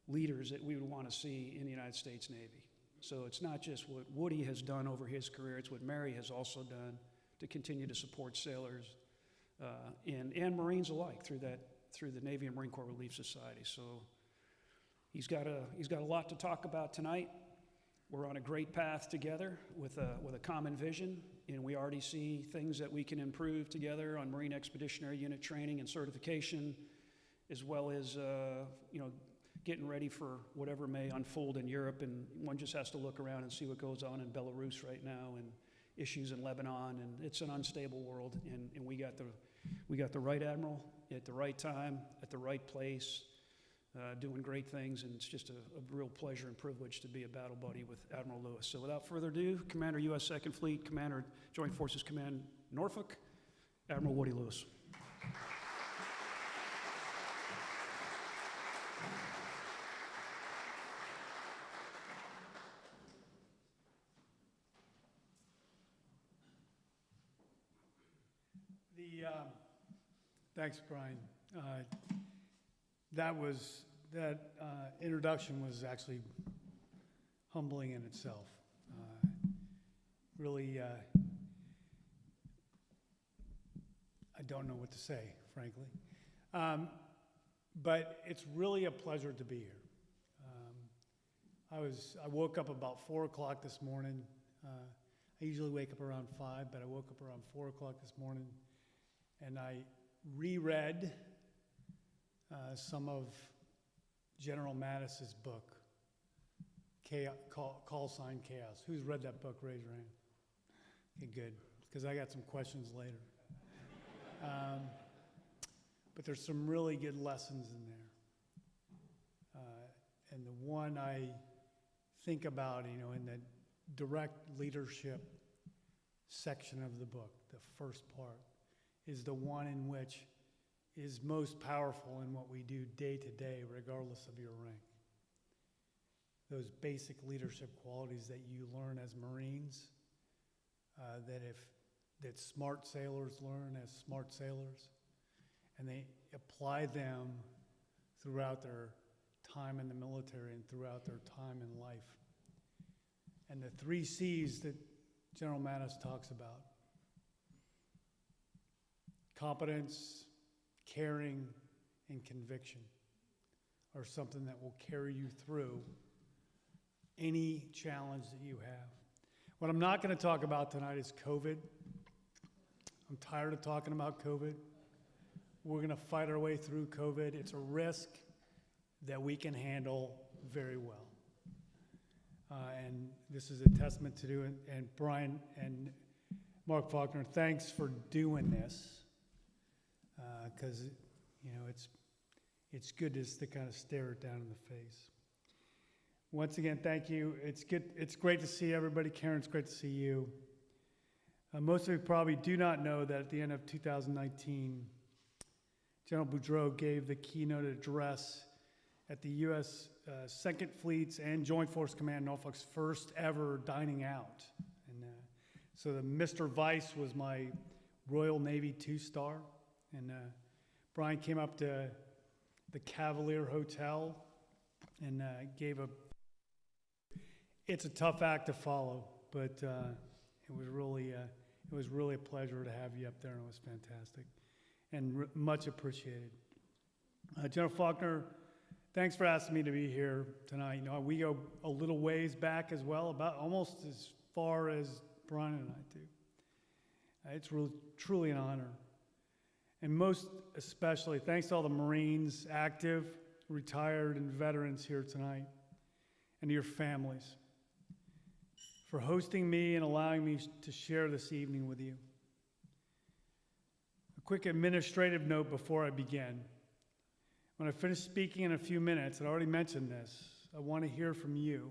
leaders that we would want to see in the United States Navy. So it's not just what Woody has done over his career, it's what Mary has also done to continue to support sailors and Marines alike through the Navy and Marine Corps Relief Society. So he's got a lot to talk about tonight. We're on a great path together with a common vision, and we already see things that we can improve together on Marine Expeditionary Unit training and certification, as well as getting ready for whatever may unfold in Europe. And one just has to look around and see what goes on in Belarus right now, and issues in Lebanon, and it's an unstable world, and we got the right admiral at the right time, at the right place, doing great things, and it's just a real pleasure and privilege to be a battle buddy with Admiral Lewis. So without further ado, Commander U.S. Second Fleet, Commander Joint Forces Command Norfolk, Admiral Woody Lewis. Thanks, Brian. That introduction was actually humbling in itself. Really, I don't know what to say, frankly. But it's really a pleasure to be here. I woke up about 4 o'clock this morning. I usually wake up around 5, but I woke up around 4 o'clock this morning, and I reread some of General Mattis's book, Call Sign Chaos. Who's read that book? Raise your hand. Okay, good, because I got some questions later. But there's some really good lessons in there. And the one I think about, in the direct leadership section of the book, the first part, is the one in which is most powerful in what we do day to day, regardless of your rank. Those basic leadership qualities that you learn as Marines, that smart sailors learn as smart sailors, and they apply them throughout their time in the military and throughout their time in life. And the 3 C's that General Mattis talks about: competence, caring, and conviction are something that will carry you through any challenge that you have. What I'm not going to talk about tonight is COVID. I'm tired of talking about COVID. We're going to fight our way through COVID. It's a risk that we can handle very well. And this is a testament to do it. And Brian and Mark Faulkner, thanks for doing this. because, you know, it's good to kind of stare it down in the face. Once again, thank you. It's good. It's great to see everybody. Karen, it's great to see you. Most of you probably do not know that at the end of 2019, General Boudreaux gave the keynote address at the U.S. 2nd Fleet's and Joint Force Command Norfolk's first ever dining out. And so the Mr. Vice was my Royal Navy 2-star. And Brian came up to the Cavalier Hotel and gave a, it's a tough act to follow, but it was really a pleasure to have you up there, and it was fantastic and much appreciated. General Faulkner, thanks for asking me to be here tonight. You know, we go a little ways back as well, about almost as far as Brian and I do. It's really, truly an honor. And most especially, thanks to all the Marines, active, retired, and veterans here tonight, and to your families for hosting me and allowing me to share this evening with you. A quick administrative note before I begin. When I finish speaking in a few minutes, I already mentioned this, I want to hear from you.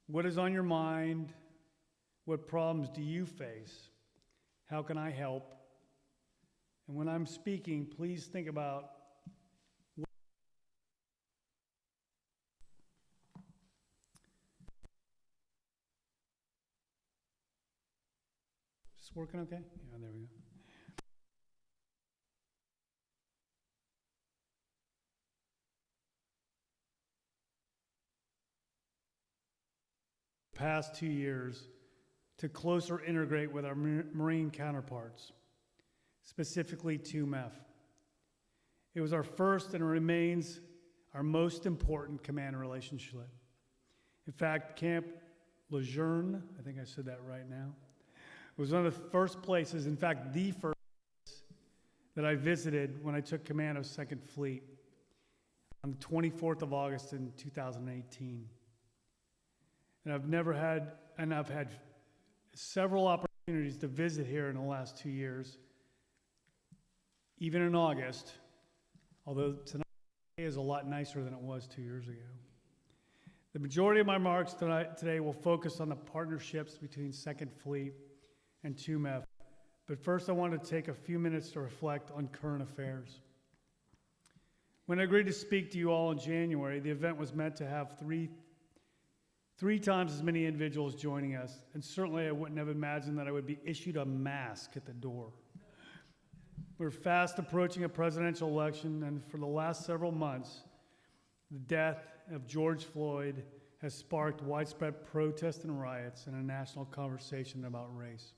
What is on your mind? What problems do you face? How can I help? And when I'm speaking, please think about Is this working okay? Yeah, there we go. Past 2 years to closer integrate with our Marine counterparts, specifically 2MEF. It was our first and remains our most important command relationship. In fact, Camp Lejeune, I think I said that right now, was one of the first places, in fact, the first that I visited when I took command of 2nd Fleet on the 24th of August in 2018. And I've had several opportunities to visit here in the last 2 years, even in August, although tonight is a lot nicer than it was 2 years ago. The majority of my remarks today will focus on the partnerships between 2nd Fleet and 2MEF. But first, I want to take a few minutes to reflect on current affairs. When I agreed to speak to you all in January, the event was meant to have three times as many individuals joining us, and certainly I wouldn't have imagined that I would be issued a mask at the door. We're fast approaching a presidential election, and for the last several months, the death of George Floyd has sparked widespread protests and riots and a national conversation about race.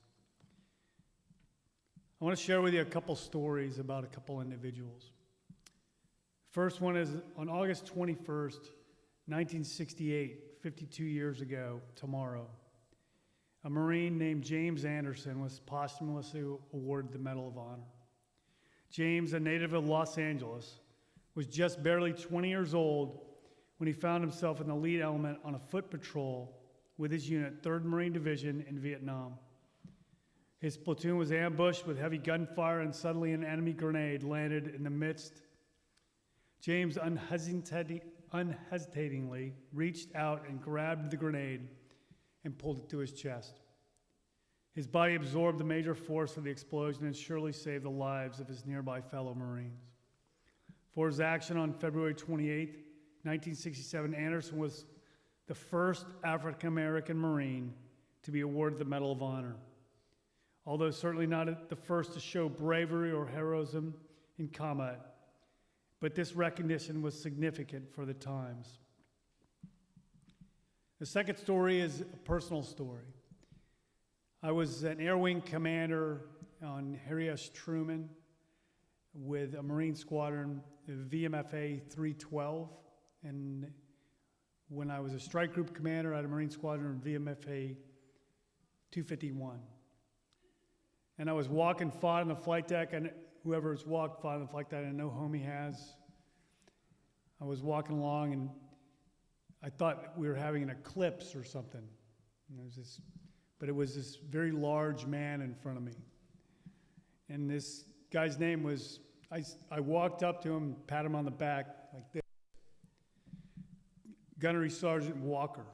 I want to share with you a couple stories about a couple individuals. First one is on August 21st, 1968, 52 years ago tomorrow, a Marine named James Anderson was posthumously awarded the Medal of Honor. James, a native of Los Angeles, was just barely 20 years old when he found himself in the lead element on a foot patrol with his unit, 3rd Marine Division in Vietnam. His platoon was ambushed with heavy gunfire, and suddenly an enemy grenade landed in the midst. James unhesitatingly reached out and grabbed the grenade and pulled it to his chest. His body absorbed the major force of the explosion and surely saved the lives of his nearby fellow Marines. For his action on February 28, 1967, Anderson was the first African-American Marine to be awarded the Medal of Honor. Although certainly not the first to show bravery or heroism in combat, but this recognition was significant for the times. The second story is a personal story. I was an Air Wing commander on Harry S. Truman with a Marine squadron, VMFA 312, and when I was a strike group commander, I had a Marine squadron, VMFA 251. And I was walking fought on the flight deck, and whoever's fought on the flight deck, I know homie has. I was walking along, and I thought we were having an eclipse or something. And it was this very large man in front of me. And this guy's name was, I walked up to him, pat him on the back like this. Gunnery Sergeant Walker.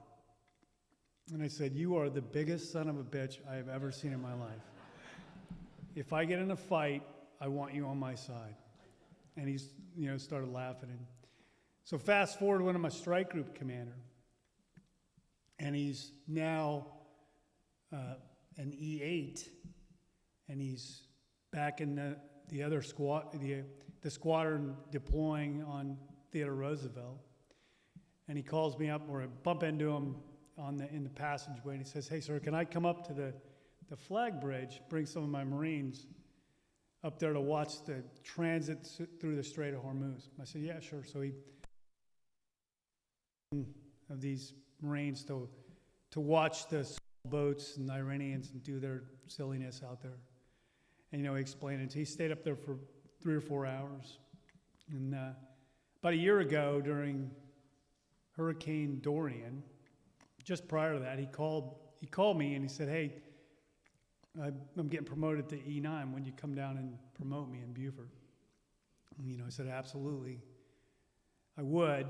And I said, "You are the biggest son of a bitch I have ever seen in my life. If I get in a fight, I want you on my side." And he's, started laughing. And so fast forward when I'm a strike group commander. And he's now an E8. And he's back in the other squad, the squadron deploying on Theodore Roosevelt. And he calls me up, or I bump into him in the passageway, and he says, "Hey, sir, can I come up to the flag bridge, bring some of my Marines up there to watch the transit through the Strait of Hormuz?" I said, "Yeah, sure." So he of these Marines to watch the boats and Iranians and do their silliness out there. And, he explained it. He stayed up there for 3 or 4 hours. And about a year ago, during Hurricane Dorian, just prior to that, he called me and he said, "Hey, I'm getting promoted to E9. When you come down and promote me in Beaufort?" And, I said, "Absolutely, I would."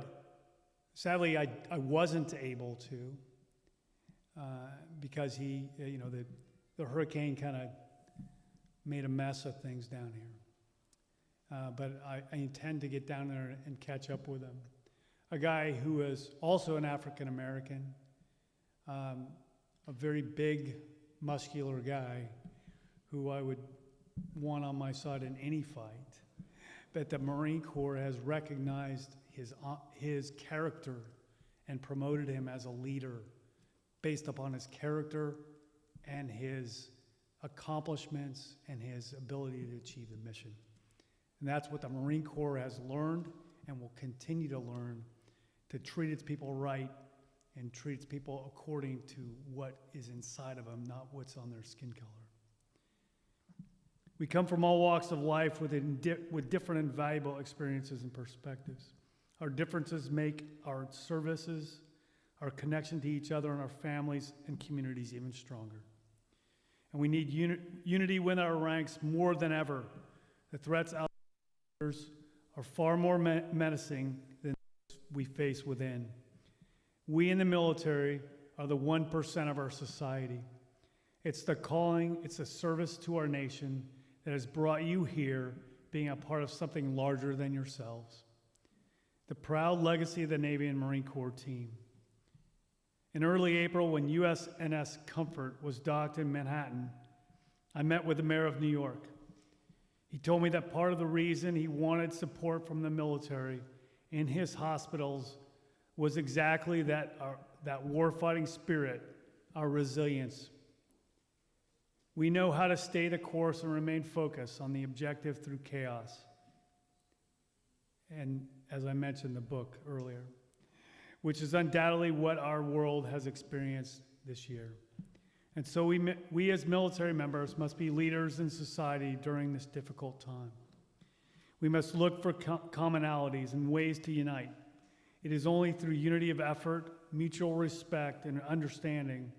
Sadly, I wasn't able to because the hurricane kind of made a mess of things down here. But I intend to get down there and catch up with him. A guy who is also an African American, a very big, muscular guy who I would want on my side in any fight. But the Marine Corps has recognized his character and promoted him as a leader based upon his character and his accomplishments and his ability to achieve the mission. And that's what the Marine Corps has learned and will continue to learn, to treat its people right and treat its people according to what is inside of them, not what's on their skin color. We come from all walks of life with different and valuable experiences and perspectives. Our differences make our services, our connection to each other and our families and communities even stronger. And we need unity within our ranks more than ever. The threats out there are far more menacing than we face within. We in the military are the 1% of our society. It's the calling, it's the service to our nation that has brought you here, being a part of something larger than yourselves. The proud legacy of the Navy and Marine Corps team. In early April, when USNS Comfort was docked in Manhattan, I met with the mayor of New York. He told me that part of the reason he wanted support from the military in his hospitals was exactly that warfighting spirit, our resilience. We know how to stay the course and remain focused on the objective through chaos. And as I mentioned in the book earlier, which is undoubtedly what our world has experienced this year. And so we as military members must be leaders in society during this difficult time. We must look for commonalities and ways to unite. It is only through unity of effort, mutual respect and understanding,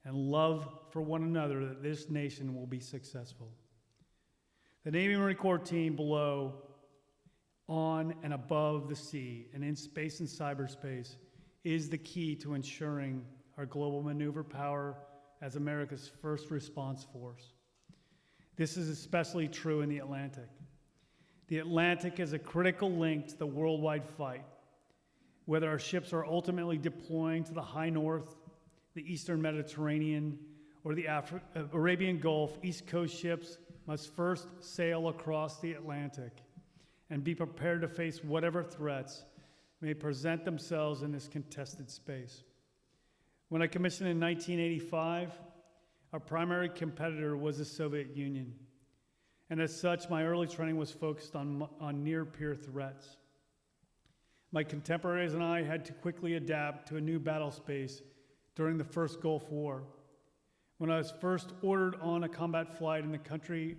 and love for one another that this nation will be successful. The Navy Marine Corps team below, on and above the sea, and in space and cyberspace is the key to ensuring our global maneuver power as America's first response force. This is especially true in the Atlantic. The Atlantic is a critical link to the worldwide fight. Whether our ships are ultimately deploying to the high north, the eastern Mediterranean, or the Arabian Gulf, East Coast ships must first sail across the Atlantic and be prepared to face whatever threats may present themselves in this contested space. When I commissioned in 1985, our primary competitor was the Soviet Union. And as such, my early training was focused on near-peer threats. My contemporaries and I had to quickly adapt to a new battle space during the first Gulf War. When I was first ordered on a combat flight in the country,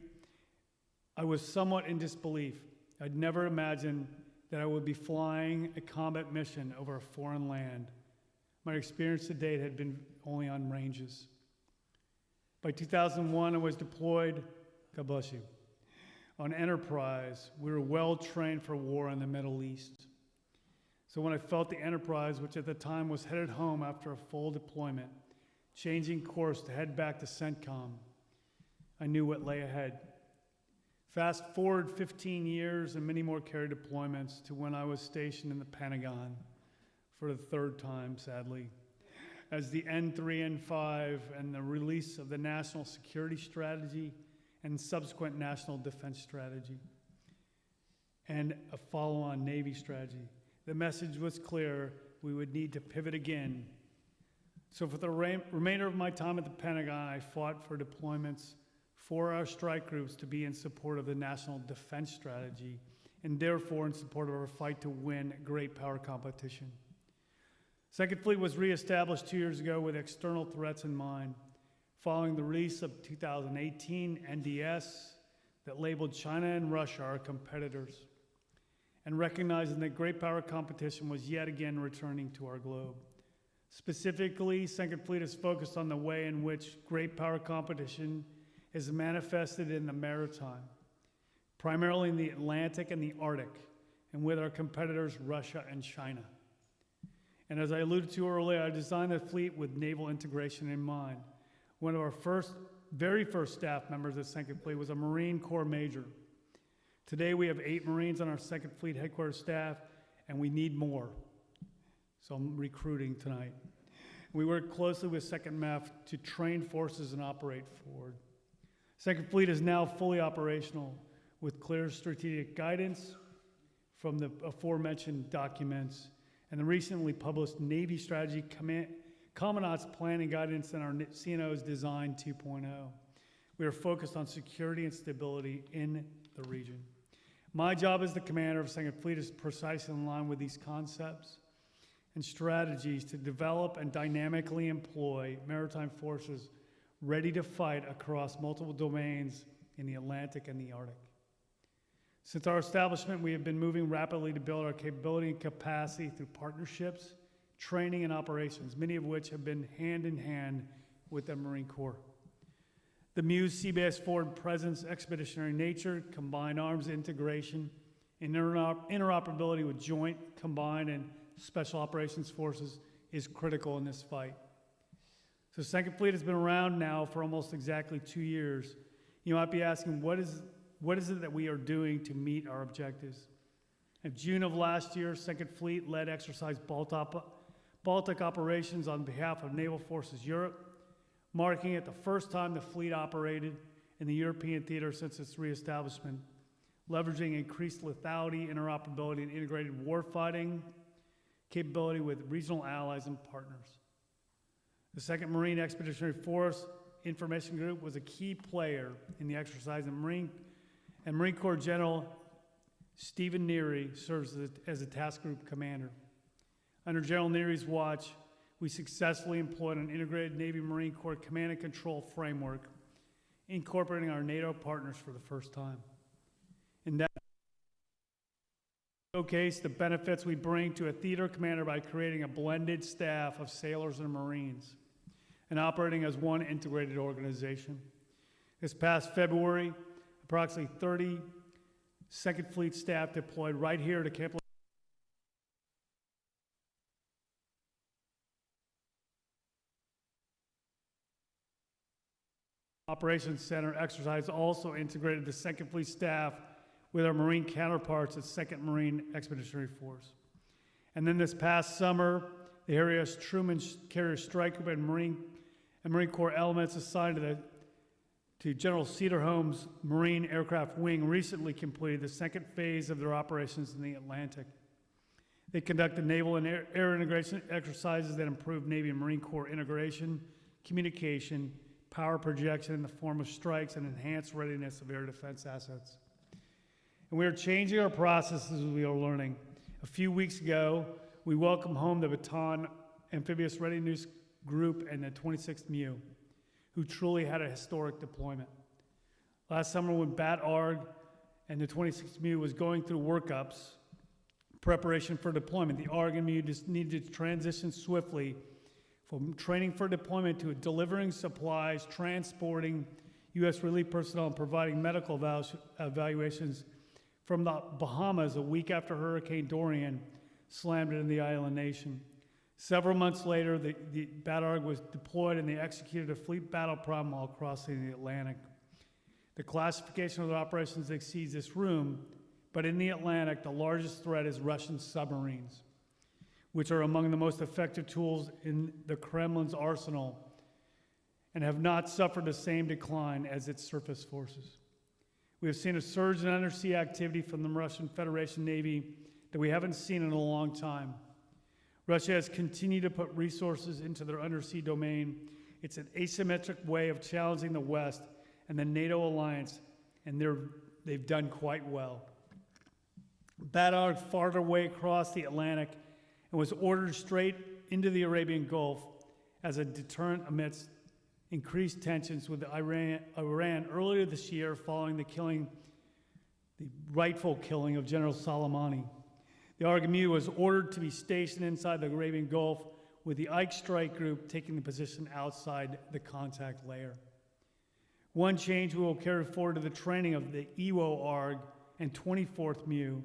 I was somewhat in disbelief. I'd never imagined that I would be flying a combat mission over a foreign land. My experience to date had been only on ranges. By 2001, I was deployed, God bless you, on Enterprise, we were well trained for war in the Middle East. So when I felt the Enterprise, which at the time was headed home after a full deployment, changing course to head back to CENTCOM, I knew what lay ahead. Fast forward 15 years and many more carrier deployments to when I was stationed in the Pentagon for the third time, sadly, as the N3, N5, and the release of the National Security Strategy and subsequent National Defense Strategy, and a follow-on Navy strategy. The message was clear: we would need to pivot again. So for the remainder of my time at the Pentagon, I fought for deployments for our strike groups to be in support of the National Defense Strategy, and therefore in support of our fight to win great power competition. Second Fleet was reestablished 2 years ago with external threats in mind, following the release of 2018 NDS that labeled China and Russia our competitors, and recognizing that great power competition was yet again returning to our globe. Specifically, Second Fleet is focused on the way in which great power competition is manifested in the maritime, primarily in the Atlantic and the Arctic, and with our competitors Russia and China. And as I alluded to earlier, I designed the fleet with naval integration in mind. One of our very first staff members at Second Fleet was a Marine Corps major. Today we have 8 Marines on our Second Fleet headquarters staff, and we need more. So I'm recruiting tonight. We work closely with Second MEF to train forces and operate forward. Second Fleet is now fully operational with clear strategic guidance from the aforementioned documents and the recently published Navy Strategy Commandant's Plan and Guidance and our CNO's Design 2.0. We are focused on security and stability in the region. My job as the commander of Second Fleet is precisely in line with these concepts and strategies to develop and dynamically employ maritime forces ready to fight across multiple domains in the Atlantic and the Arctic. Since our establishment, we have been moving rapidly to build our capability and capacity through partnerships, training, and operations, many of which have been hand in hand with the Marine Corps. The MUSE sea-based forward presence, expeditionary nature, combined arms integration, and interoperability with joint, combined, and special operations forces is critical in this fight. So Second Fleet has been around now for almost exactly 2 years. You might be asking, what is it that we are doing to meet our objectives? In June of last year, Second Fleet led Exercise Baltic operations on behalf of Naval Forces Europe, marking it the first time the fleet operated in the European theater since its reestablishment, leveraging increased lethality, interoperability, and integrated warfighting capability with regional allies and partners. The 2nd Marine Expeditionary Force Information Group was a key player in the exercise, and Marine Corps General Stephen Neary serves as a task group commander. Under General Neary's watch, we successfully employed an integrated Navy Marine Corps command and control framework, incorporating our NATO partners for the first time. In that showcase the benefits we bring to a theater commander by creating a blended staff of sailors and Marines and operating as one integrated organization. This past February, approximately 30 Second Fleet staff deployed right here to Camp Operations Center exercise also integrated the Second Fleet staff with our Marine counterparts at 2nd Marine Expeditionary Force. And then this past summer, the Harry Truman Carrier Strike Group and Marine Corps elements assigned to General Cederholm's Marine Aircraft Wing recently completed the 2nd phase of their operations in the Atlantic. They conducted naval and air integration exercises that improved Navy and Marine Corps integration, communication, power projection in the form of strikes, and enhanced readiness of air defense assets. And we are changing our processes as we are learning. A few weeks ago, we welcomed home the Bataan Amphibious Readiness Group and the 26th MU, who truly had a historic deployment. Last summer when BAT-ARG and the 26th MU was going through workups, preparation for deployment, the ARG and MU just needed to transition swiftly from training for deployment to delivering supplies, transporting, U.S. relief personnel and providing medical evaluations from the Bahamas a week after Hurricane Dorian slammed into the island nation. Several months later, the BADARG was deployed and they executed a fleet battle problem while crossing the Atlantic. The classification of the operations exceeds this room, but in the Atlantic, the largest threat is Russian submarines, which are among the most effective tools in the Kremlin's arsenal and have not suffered the same decline as its surface forces. We have seen a surge in undersea activity from the Russian Federation Navy that we haven't seen in a long time. Russia has continued to put resources into their undersea domain. It's an asymmetric way of challenging the West and the NATO alliance, and they've done quite well. BADARG farther away across the Atlantic and was ordered straight into the Arabian Gulf as a deterrent amidst increased tensions with Iran earlier this year following the rightful killing of General Soleimani. The ARG-MU was ordered to be stationed inside the Arabian Gulf, with the Ike Strike Group taking the position outside the contact layer. One change we will carry forward to the training of the EWO ARG and 24th MU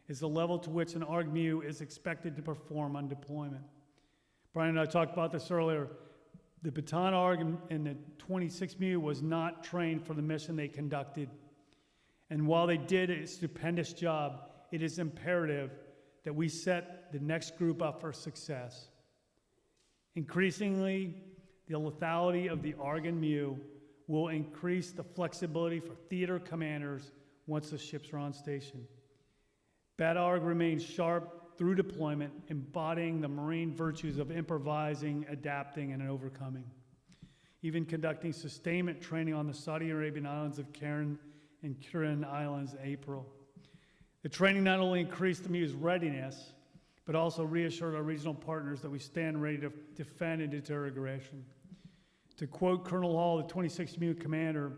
is the level to which an ARG-MU is expected to perform on deployment. Brian and I talked about this earlier. The Baton ARG and the 26th MU was not trained for the mission they conducted. And while they did a stupendous job, it is imperative that we set the next group up for success. Increasingly, the lethality of the ARG and MU will increase the flexibility for theater commanders once the ships are on station. BADARG remains sharp through deployment, embodying the Marine virtues of improvising, adapting, and overcoming. Even conducting sustainment training on the Saudi Arabian islands of Karen and Kirin Islands in April. The training not only increased the MU's readiness, but also reassured our regional partners that we stand ready to defend and deter aggression. To quote Colonel Hall, the 26th MU commander,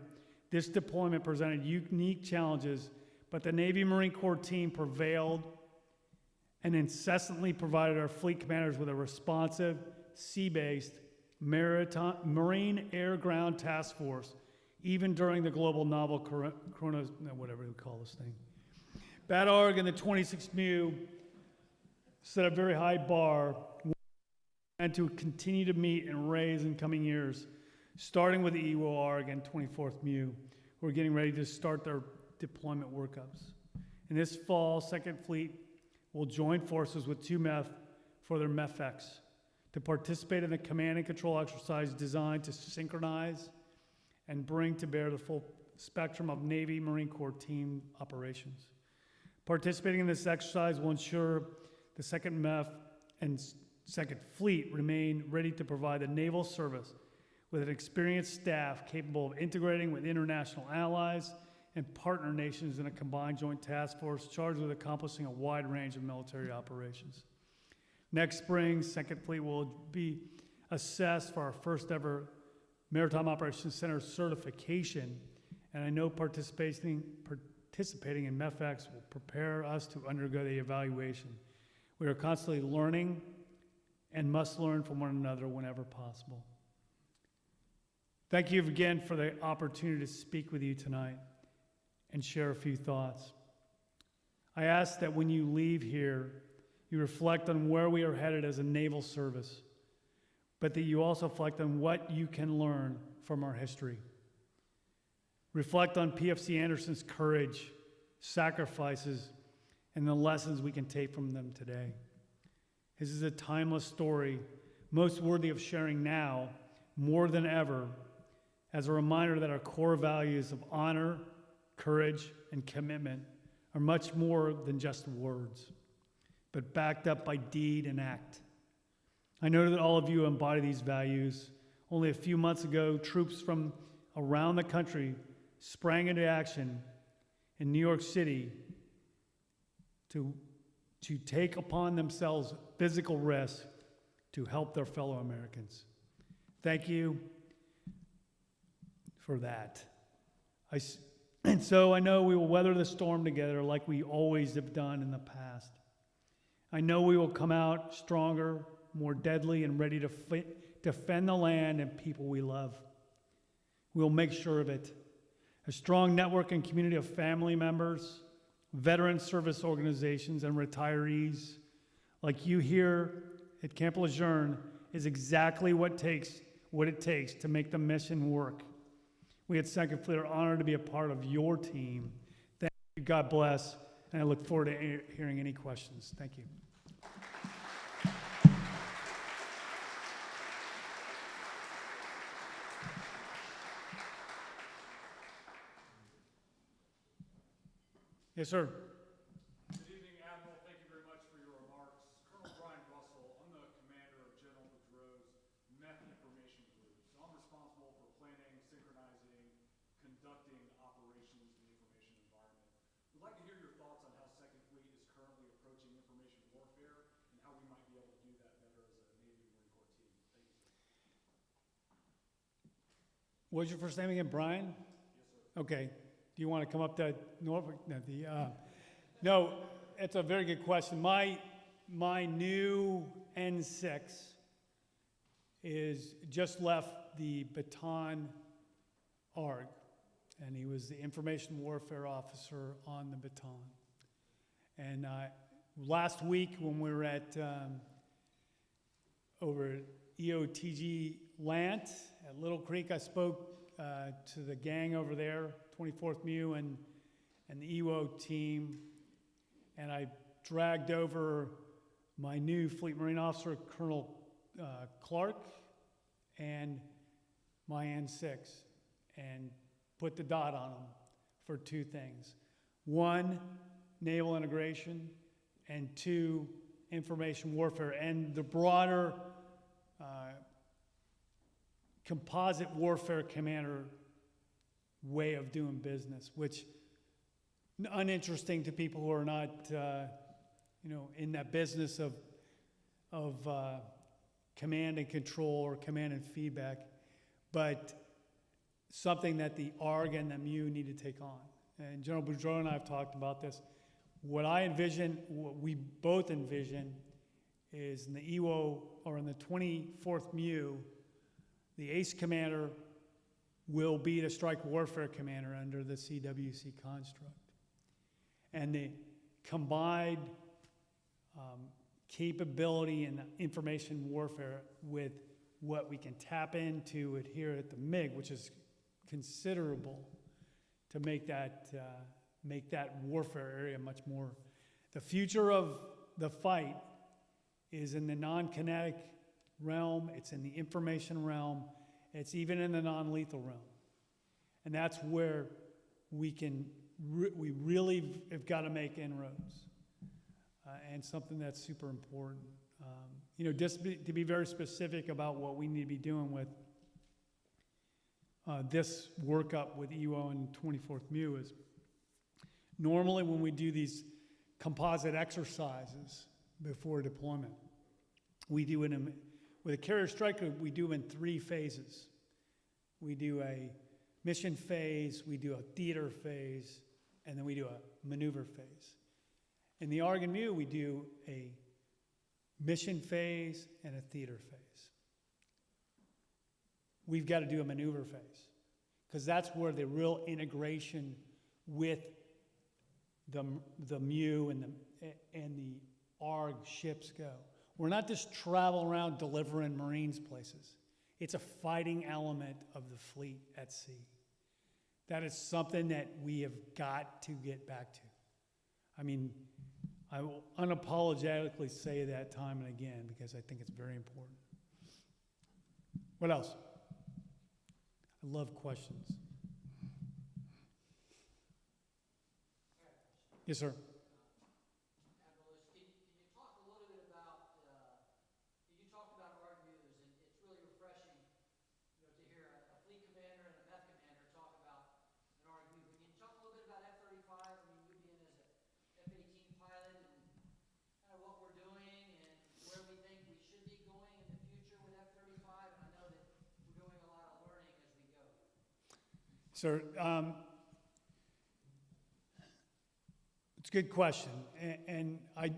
this deployment presented unique challenges, but the Navy Marine Corps team prevailed and incessantly provided our fleet commanders with a responsive, sea-based Marine Air-Ground Task Force, even during the global novel whatever we call this thing. BADARG and the 26th MU set a very high bar and to continue to meet and raise in coming years, starting with the EWO ARG and 24th MU, who are getting ready to start their deployment workups. In this fall, 2nd Fleet will join forces with 2 MEF for their MEFX to participate in the command and control exercise designed to synchronize and bring to bear the full spectrum of Navy Marine Corps team operations. Participating in this exercise will ensure the 2nd MEF and 2nd Fleet remain ready to provide the naval service with an experienced staff capable of integrating with international allies and partner nations in a combined joint task force charged with accomplishing a wide range of military operations. Next spring, 2nd Fleet will be assessed for our first ever Maritime Operations Center certification, and I know participating in MEFX will prepare us to undergo the evaluation. We are constantly learning and must learn from one another whenever possible. Thank you again for the opportunity to speak with you tonight and share a few thoughts. I ask that when you leave here, you reflect on where we are headed as a naval service, but that you also reflect on what you can learn from our history. Reflect on PFC Anderson's courage, sacrifices, and the lessons we can take from them today. This is a timeless story, most worthy of sharing now, more than ever, as a reminder that our core values of honor, courage, and commitment are much more than just words, but backed up by deed and act. I know that all of you embody these values. Only a few months ago, troops from around the country sprang into action in New York City to take upon themselves physical risks to help their fellow Americans. Thank you for that. And so I know we will weather the storm together like we always have done in the past. I know we will come out stronger, more deadly, and ready to defend the land and people we love. We will make sure of it. a strong network and community of family members, veteran service organizations, and retirees like you here at Camp Lejeune is exactly what it takes to make the mission work. We at Second Fleet are honored to be a part of your team. Thank you, God bless, and I look forward to hearing any questions. Thank you. Yes, sir. Good evening, Admiral. Thank you very much for your remarks. Colonel Brian Russell, I'm the commander of General Boudreaux's MEF Information Group. So I'm responsible for planning, synchronizing, conducting operations in the information environment. We'd like to hear your thoughts on how Second Fleet is currently approaching information warfare and how we might be able to do that better as a Navy and Marine Corps team. Thank you, sir. What was your first name again, Brian? Yes, sir. Okay. Do you want to come up to Norfolk? No, it's a very good question. My new N6 is just left the Baton ARG, and he was the information warfare officer on the Baton. And last week when we were at over at EOTG Lant at Little Creek, I spoke to the gang over there, 24th MU and the EWO team, and I dragged over my new Fleet Marine officer, Colonel Clark, and my N6, and put the dot on them for two things. One, naval integration, and two, information warfare, and the broader composite warfare commander way of doing business, which uninteresting to people who are not, in that business of command and control or command and feedback, but something that the ARG and the MU need to take on. And General Boudreaux and I have talked about this. What I envision, what we both envision, is in the EWO or in the 24th MU, the ACE commander will be the strike warfare commander under the CWC construct. And the combined capability in information warfare with what we can tap into it here at the MiG, which is considerable, to make that warfare area much more. The future of the fight is in the non-kinetic realm, it's in the information realm, it's even in the non-lethal realm. And that's where we really have got to make inroads, and something that's super important. Just to be very specific about what we need to be doing with this workup with EWO and 24th MU is, normally when we do these composite exercises before deployment, we do it with a carrier striker, we do in 3 phases. We do a mission phase, we do a theater phase, and then we do a maneuver phase. In the ARG and MU, we do a mission phase and a theater phase. We've got to do a maneuver phase, because that's where the real integration with the MU and the ARG ships go. We're not just traveling around delivering Marines places. It's a fighting element of the fleet at sea. That is something that we have got to get back to. I mean, I will unapologetically say that time and again because I think it's very important. What else? I love questions. Yes, sir. Sir, it's a good question, and I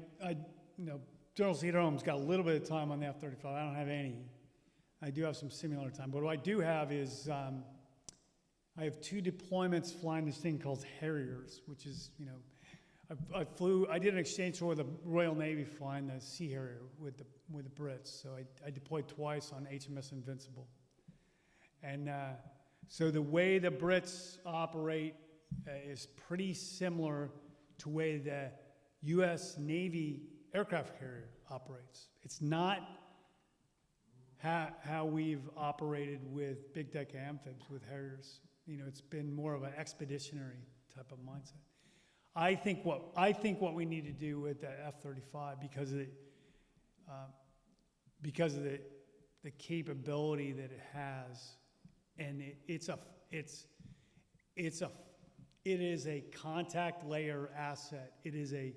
General Cedar-Home's got a little bit of time on the F-35. I don't have any. I do have some similar time, but what I do have is I I have 2 deployments flying this thing called Harriers, which is, you know, I did an exchange tour with the Royal Navy flying the Sea Harrier with the Brits. So I deployed twice on HMS Invincible. And so the way the Brits operate is pretty similar to the way the U.S. Navy aircraft carrier operates. It's not how we've operated with big deck amphibs, with Harriers. You know, it's been more of an expeditionary type of mindset. I think what we need to do with the F-35, because of the capability that it has, and it is a contact layer asset. It is a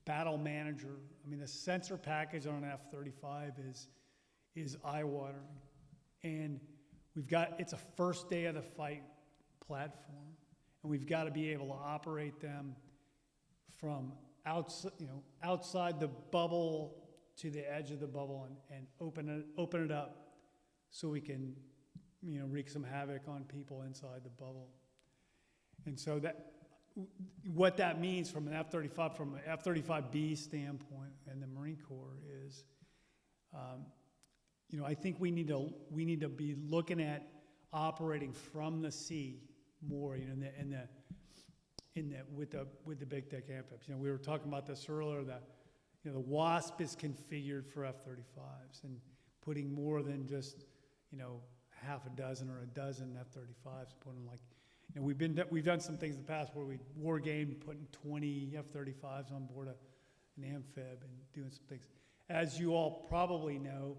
battle manager. I mean, the sensor package on an F-35 is eye-watering, and it's a first day of the fight platform, and we've got to be able to operate them from outside the bubble to the edge of the bubble and open it up so we can, you know, wreak some havoc on people inside the bubble. And so what that means from an F-35, from an F-35B standpoint and the Marine Corps is, you know, I think we need to be looking at operating from the sea more, you know, with the big deck amphibs. You know, we were talking about this earlier, that, you know, the WASP is configured for F-35s, and putting more than just, you know, half a dozen or a dozen F-35s, putting, like, you know, we've done some things in the past where we war gamed putting 20 F-35s on board an amphib and doing some things. As you all probably know,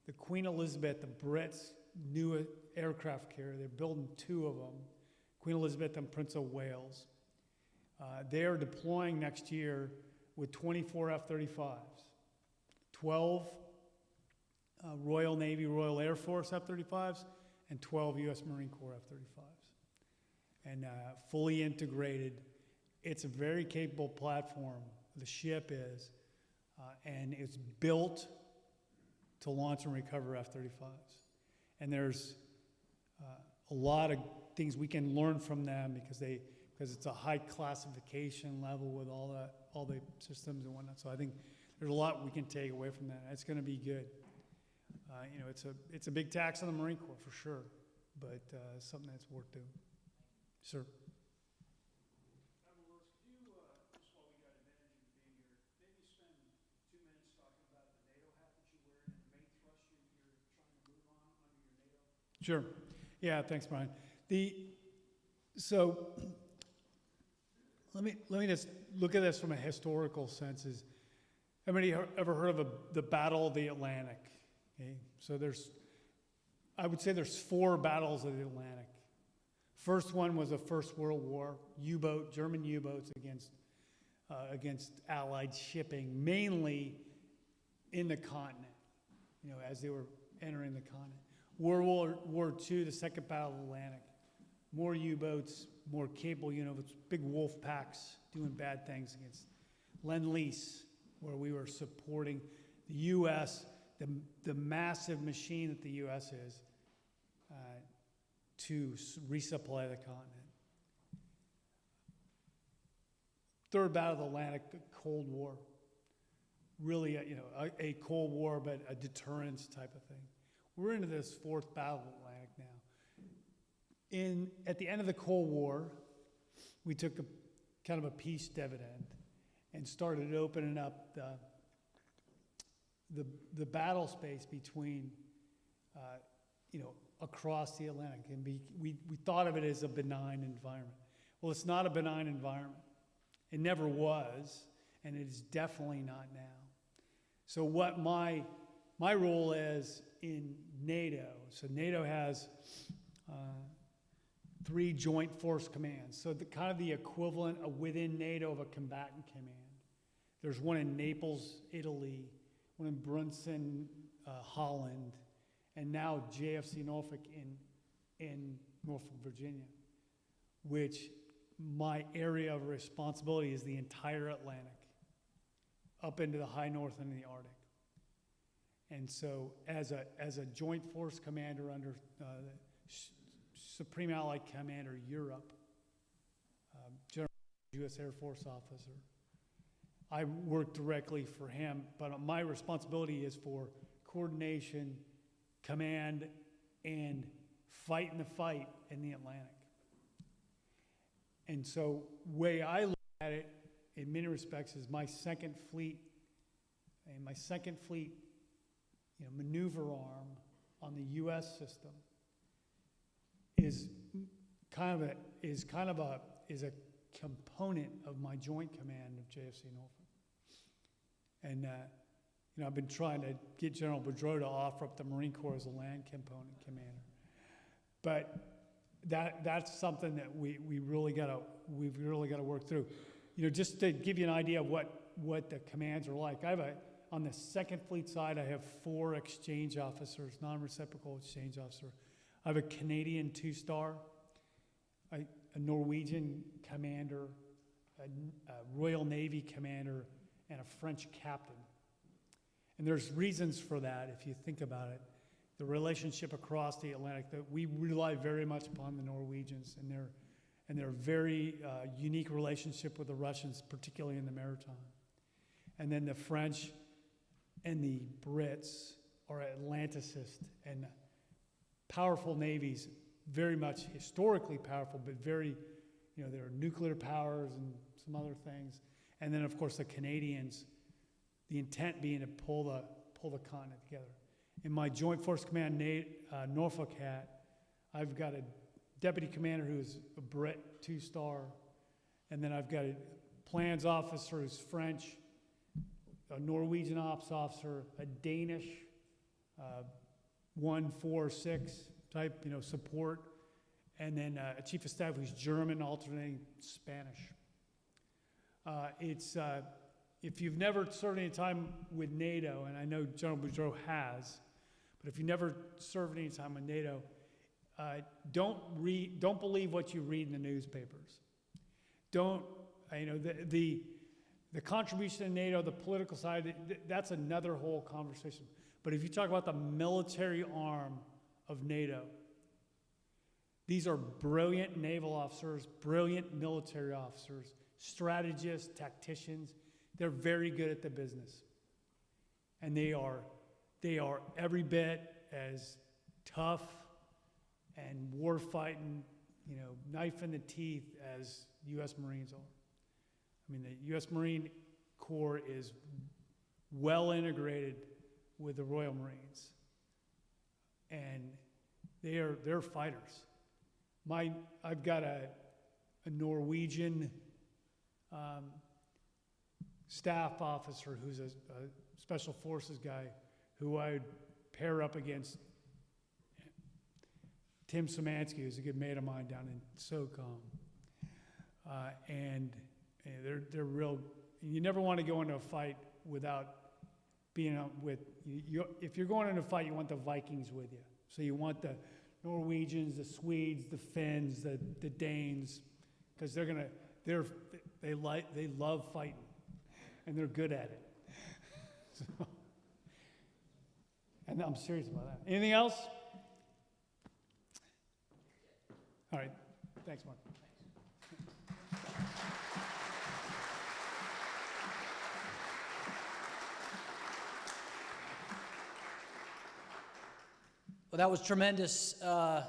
the Queen Elizabeth, the Brits' new aircraft carrier, they're building 2 of them, Queen Elizabeth and Prince of Wales. They are deploying next year with 24 F-35s, 12 Royal Navy, Royal Air Force F-35s, and 12 U.S. Marine Corps F-35s. And fully integrated. It's a very capable platform, the ship is, and it's built to launch and recover F-35s. And there's a lot of things we can learn from them because it's a high classification level with all the systems and whatnot. So I think there's a lot we can take away from that. It's going to be good. You know, it's a big tax on the Marine Corps for sure, but something that's worth doing. Sir. Sure. Yeah, thanks, Brian. So let me just look at this from a historical sense. Anybody ever heard of the Battle of the Atlantic? Okay, so I would say there's 4 battles of the Atlantic. First one was the First World War, German U-boats against Allied shipping, mainly in the continent, you know, as they were entering the continent. World War II, the Second Battle of the Atlantic, more U-boats, more cable units, big wolf packs doing bad things against Lend-Lease, where we were supporting the U.S., the massive machine that the U.S. is, to resupply the continent. Third Battle of the Atlantic, the Cold War. Really, a Cold War, but a deterrence type of thing. We're into this 4th Battle of the Atlantic now. At the end of the Cold War, we took kind of a peace dividend and started opening up the battle space between, across the Atlantic. And we thought of it as a benign environment. Well, it's not a benign environment. It never was, and it is definitely not now. So what my role is in NATO, so NATO has 3 joint force commands. So kind of the equivalent within NATO of a combatant command. There's one in Naples, Italy, one in Brunson, Holland, and now JFC Norfolk in Norfolk, Virginia, which my area of responsibility is the entire Atlantic, up into the high north and the Arctic. And so as a joint force commander under Supreme Allied Commander Europe, General U.S. Air Force officer. I work directly for him, but my responsibility is for coordination, command, and fighting the fight in the Atlantic. And so, way I look at it, in many respects, is my second fleet, maneuver arm on the U.S. system is a component of my joint command of JFC Norfolk. And I've been trying to get General Boudreau to offer up the Marine Corps as a land component commander, but that's something that we've really got to work through. Just to give you an idea of what the commands are like. On the second fleet side, I have 4 exchange officers, non-reciprocal exchange officer. I have a Canadian 2-star, a Norwegian commander, a Royal Navy commander, and a French captain. And there's reasons for that if you think about it. The relationship across the Atlantic, that we rely very much upon the Norwegians and their very unique relationship with the Russians, particularly in the maritime. And then the French and the Brits are Atlanticist and powerful navies, very much historically powerful, but very, there are nuclear powers and some other things. And then, of course, the Canadians, the intent being to pull the continent together. In my Joint Force Command Norfolk hat, I've got a deputy commander who's a Brit 2-star, and then I've got a plans officer who's French, a Norwegian ops officer, a Danish 146 type, support, and then a chief of staff who's German, alternating Spanish. If you've never served any time with NATO, and I know General Boudreau has, but if you've never served any time with NATO, don't believe what you read in the newspapers. The contribution to NATO, the political side, that's another whole conversation. But if you talk about the military arm of NATO, these are brilliant naval officers, brilliant military officers, strategists, tacticians. They're very good at the business. And they are every bit as tough and war-fighting, knife in the teeth as U.S. Marines are. The U.S. Marine Corps is well integrated with the Royal Marines. And they're fighters. I've got a Norwegian staff officer who's a special forces guy who I would pair up against Tim Szymanski, who's a good mate of mine down in SOCOM. And they're real. You never want to go into a fight without being with. If you're going into a fight, you want the Vikings with you. So you want the Norwegians, the Swedes, the Finns, the Danes, because they love fighting, and they're good at it. So, and I'm serious about that. Anything else? All right. Thanks, Mark. Well, that was tremendous. I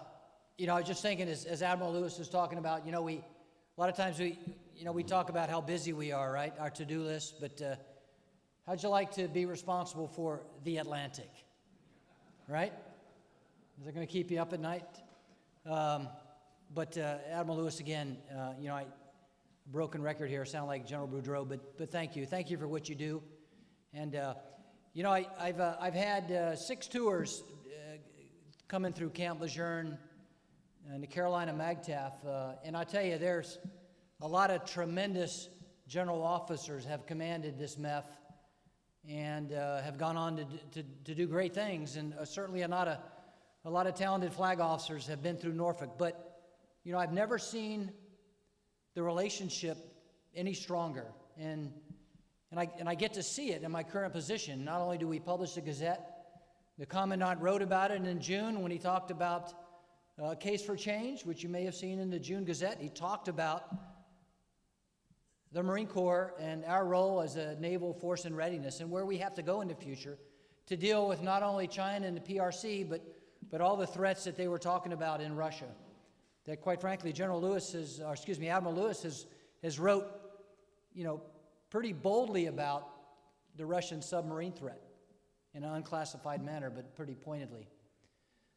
was just thinking as Admiral Lewis was talking about, a lot of times we talk about how busy we are, right? Our to-do list, but how'd you like to be responsible for the Atlantic, right? Is it going to keep you up at night? But Admiral Lewis, again, broken record here, sound like General Boudreau, but thank you. Thank you for what you do. And, I've had 6 tours coming through Camp Lejeune and the Carolina MAGTF, and I tell you, there's a lot of tremendous general officers have commanded this MEF and have gone on to do great things, and certainly a lot of talented flag officers have been through Norfolk, but I've never seen the relationship any stronger, and I get to see it in my current position. Not only do we publish the Gazette, the Commandant wrote about it in June when he talked about Case for Change, which you may have seen in the June Gazette. He talked about the Marine Corps and our role as a naval force in readiness and where we have to go in the future to deal with not only China and the PRC, but all the threats that they were talking about in Russia. That, quite frankly, Admiral Lewis has wrote, pretty boldly about the Russian submarine threat in an unclassified manner, but pretty pointedly.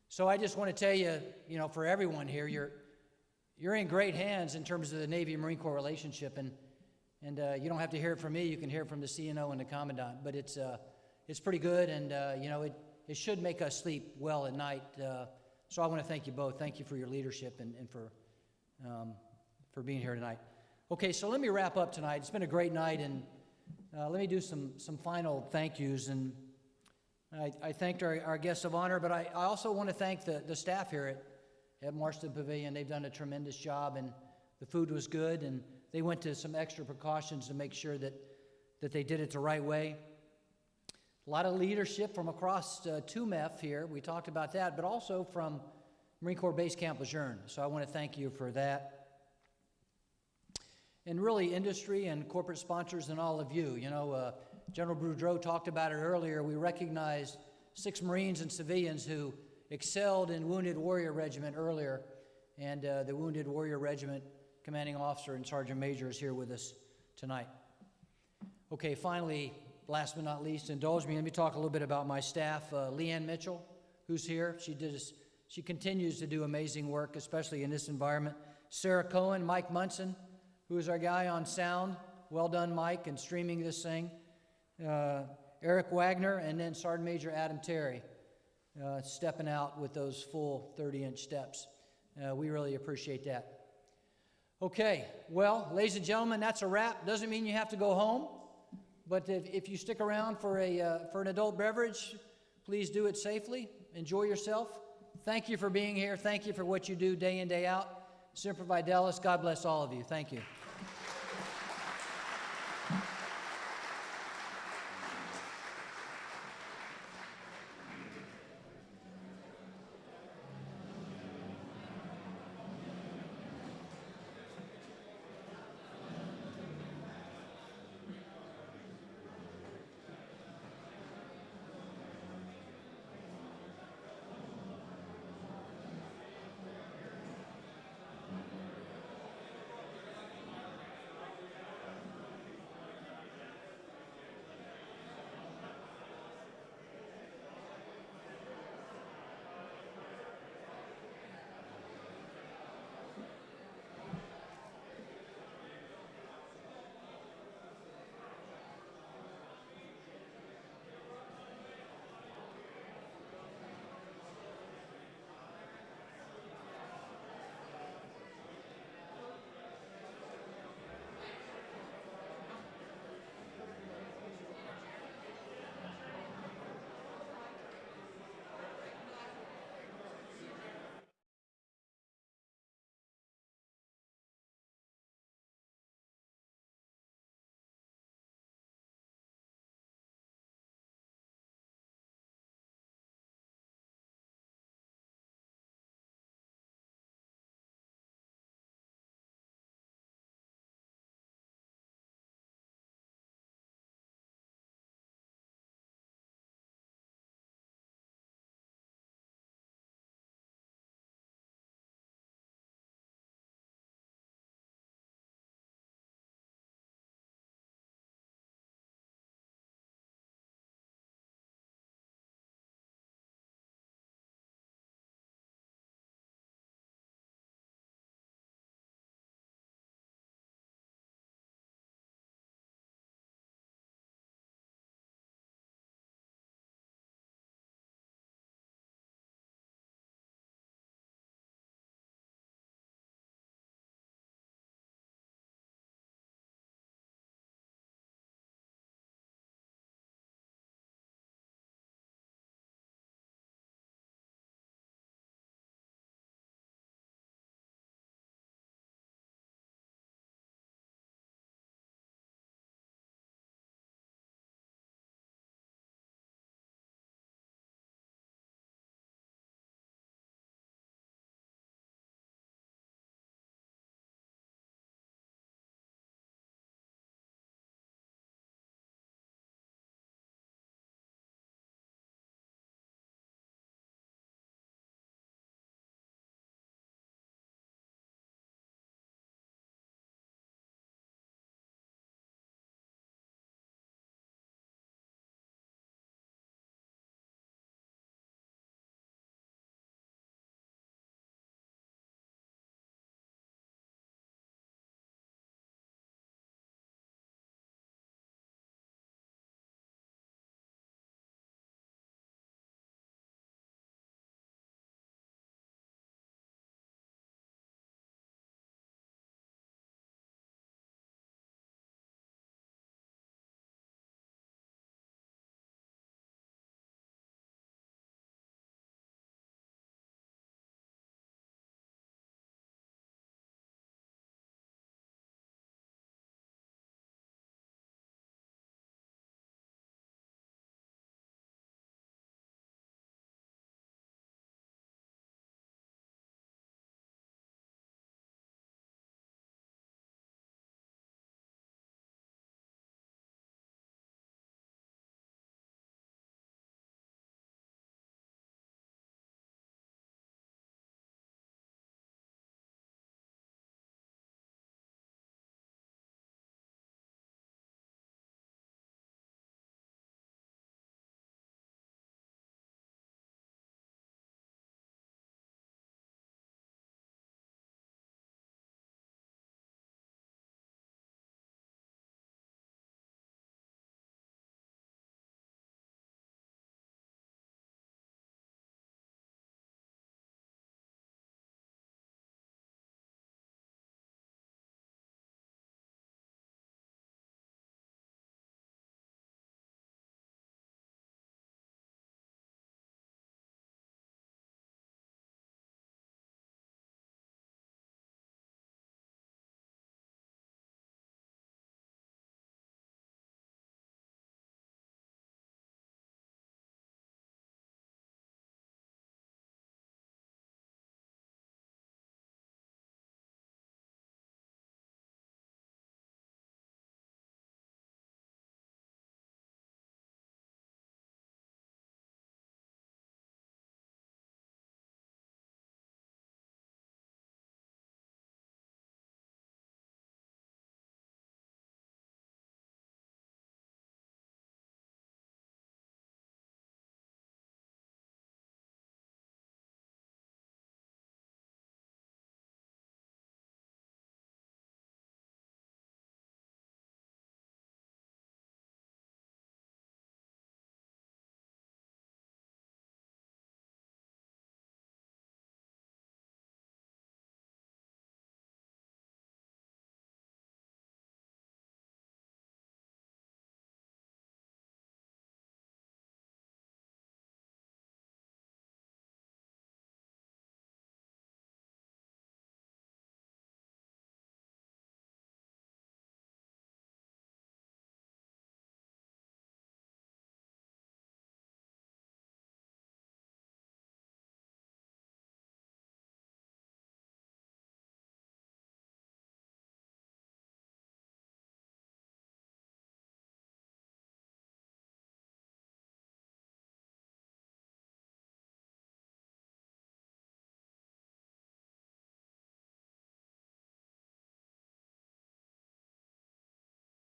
So I just want to tell you, for everyone here, you're in great hands in terms of the Navy-Marine Corps relationship, and you don't have to hear it from me. You can hear it from the CNO and the Commandant. But it's pretty good, and it should make us sleep well at night. So I want to thank you both. Thank you for your leadership and for being here tonight. Okay, so let me wrap up tonight. It's been a great night, and let me do some final thank yous. And I thanked our guests of honor, but I also want to thank the staff here at Marston Pavilion. They've done a tremendous job, and the food was good, and they went to some extra precautions to make sure that they did it the right way. A lot of leadership from across 2MEF here. We talked about that, but also from Marine Corps Base Camp Lejeune. So I want to thank you for that. And really, industry and corporate sponsors and all of you. General Boudreau talked about it earlier. We recognized 6 Marines and civilians who excelled in Wounded Warrior Regiment earlier, and the Wounded Warrior Regiment commanding officer and sergeant major is here with us tonight. Okay, finally, last but not least, indulge me. Let me talk a little bit about my staff. Leanne Mitchell, who's here. She continues to do amazing work, especially in this environment. Sarah Cohen, Mike Munson, who is our guy on sound. Well done, Mike, and streaming this thing. Eric Wagner, and then Sergeant Major Adam Terry, stepping out with those full 30-inch steps. We really appreciate that. Okay, well, ladies and gentlemen, that's a wrap. Doesn't mean you have to go home, but if you stick around for an adult beverage, please do it safely. Enjoy yourself. Thank you for being here. Thank you for what you do day in, day out. Semper Fidelis. God bless all of you. Thank you.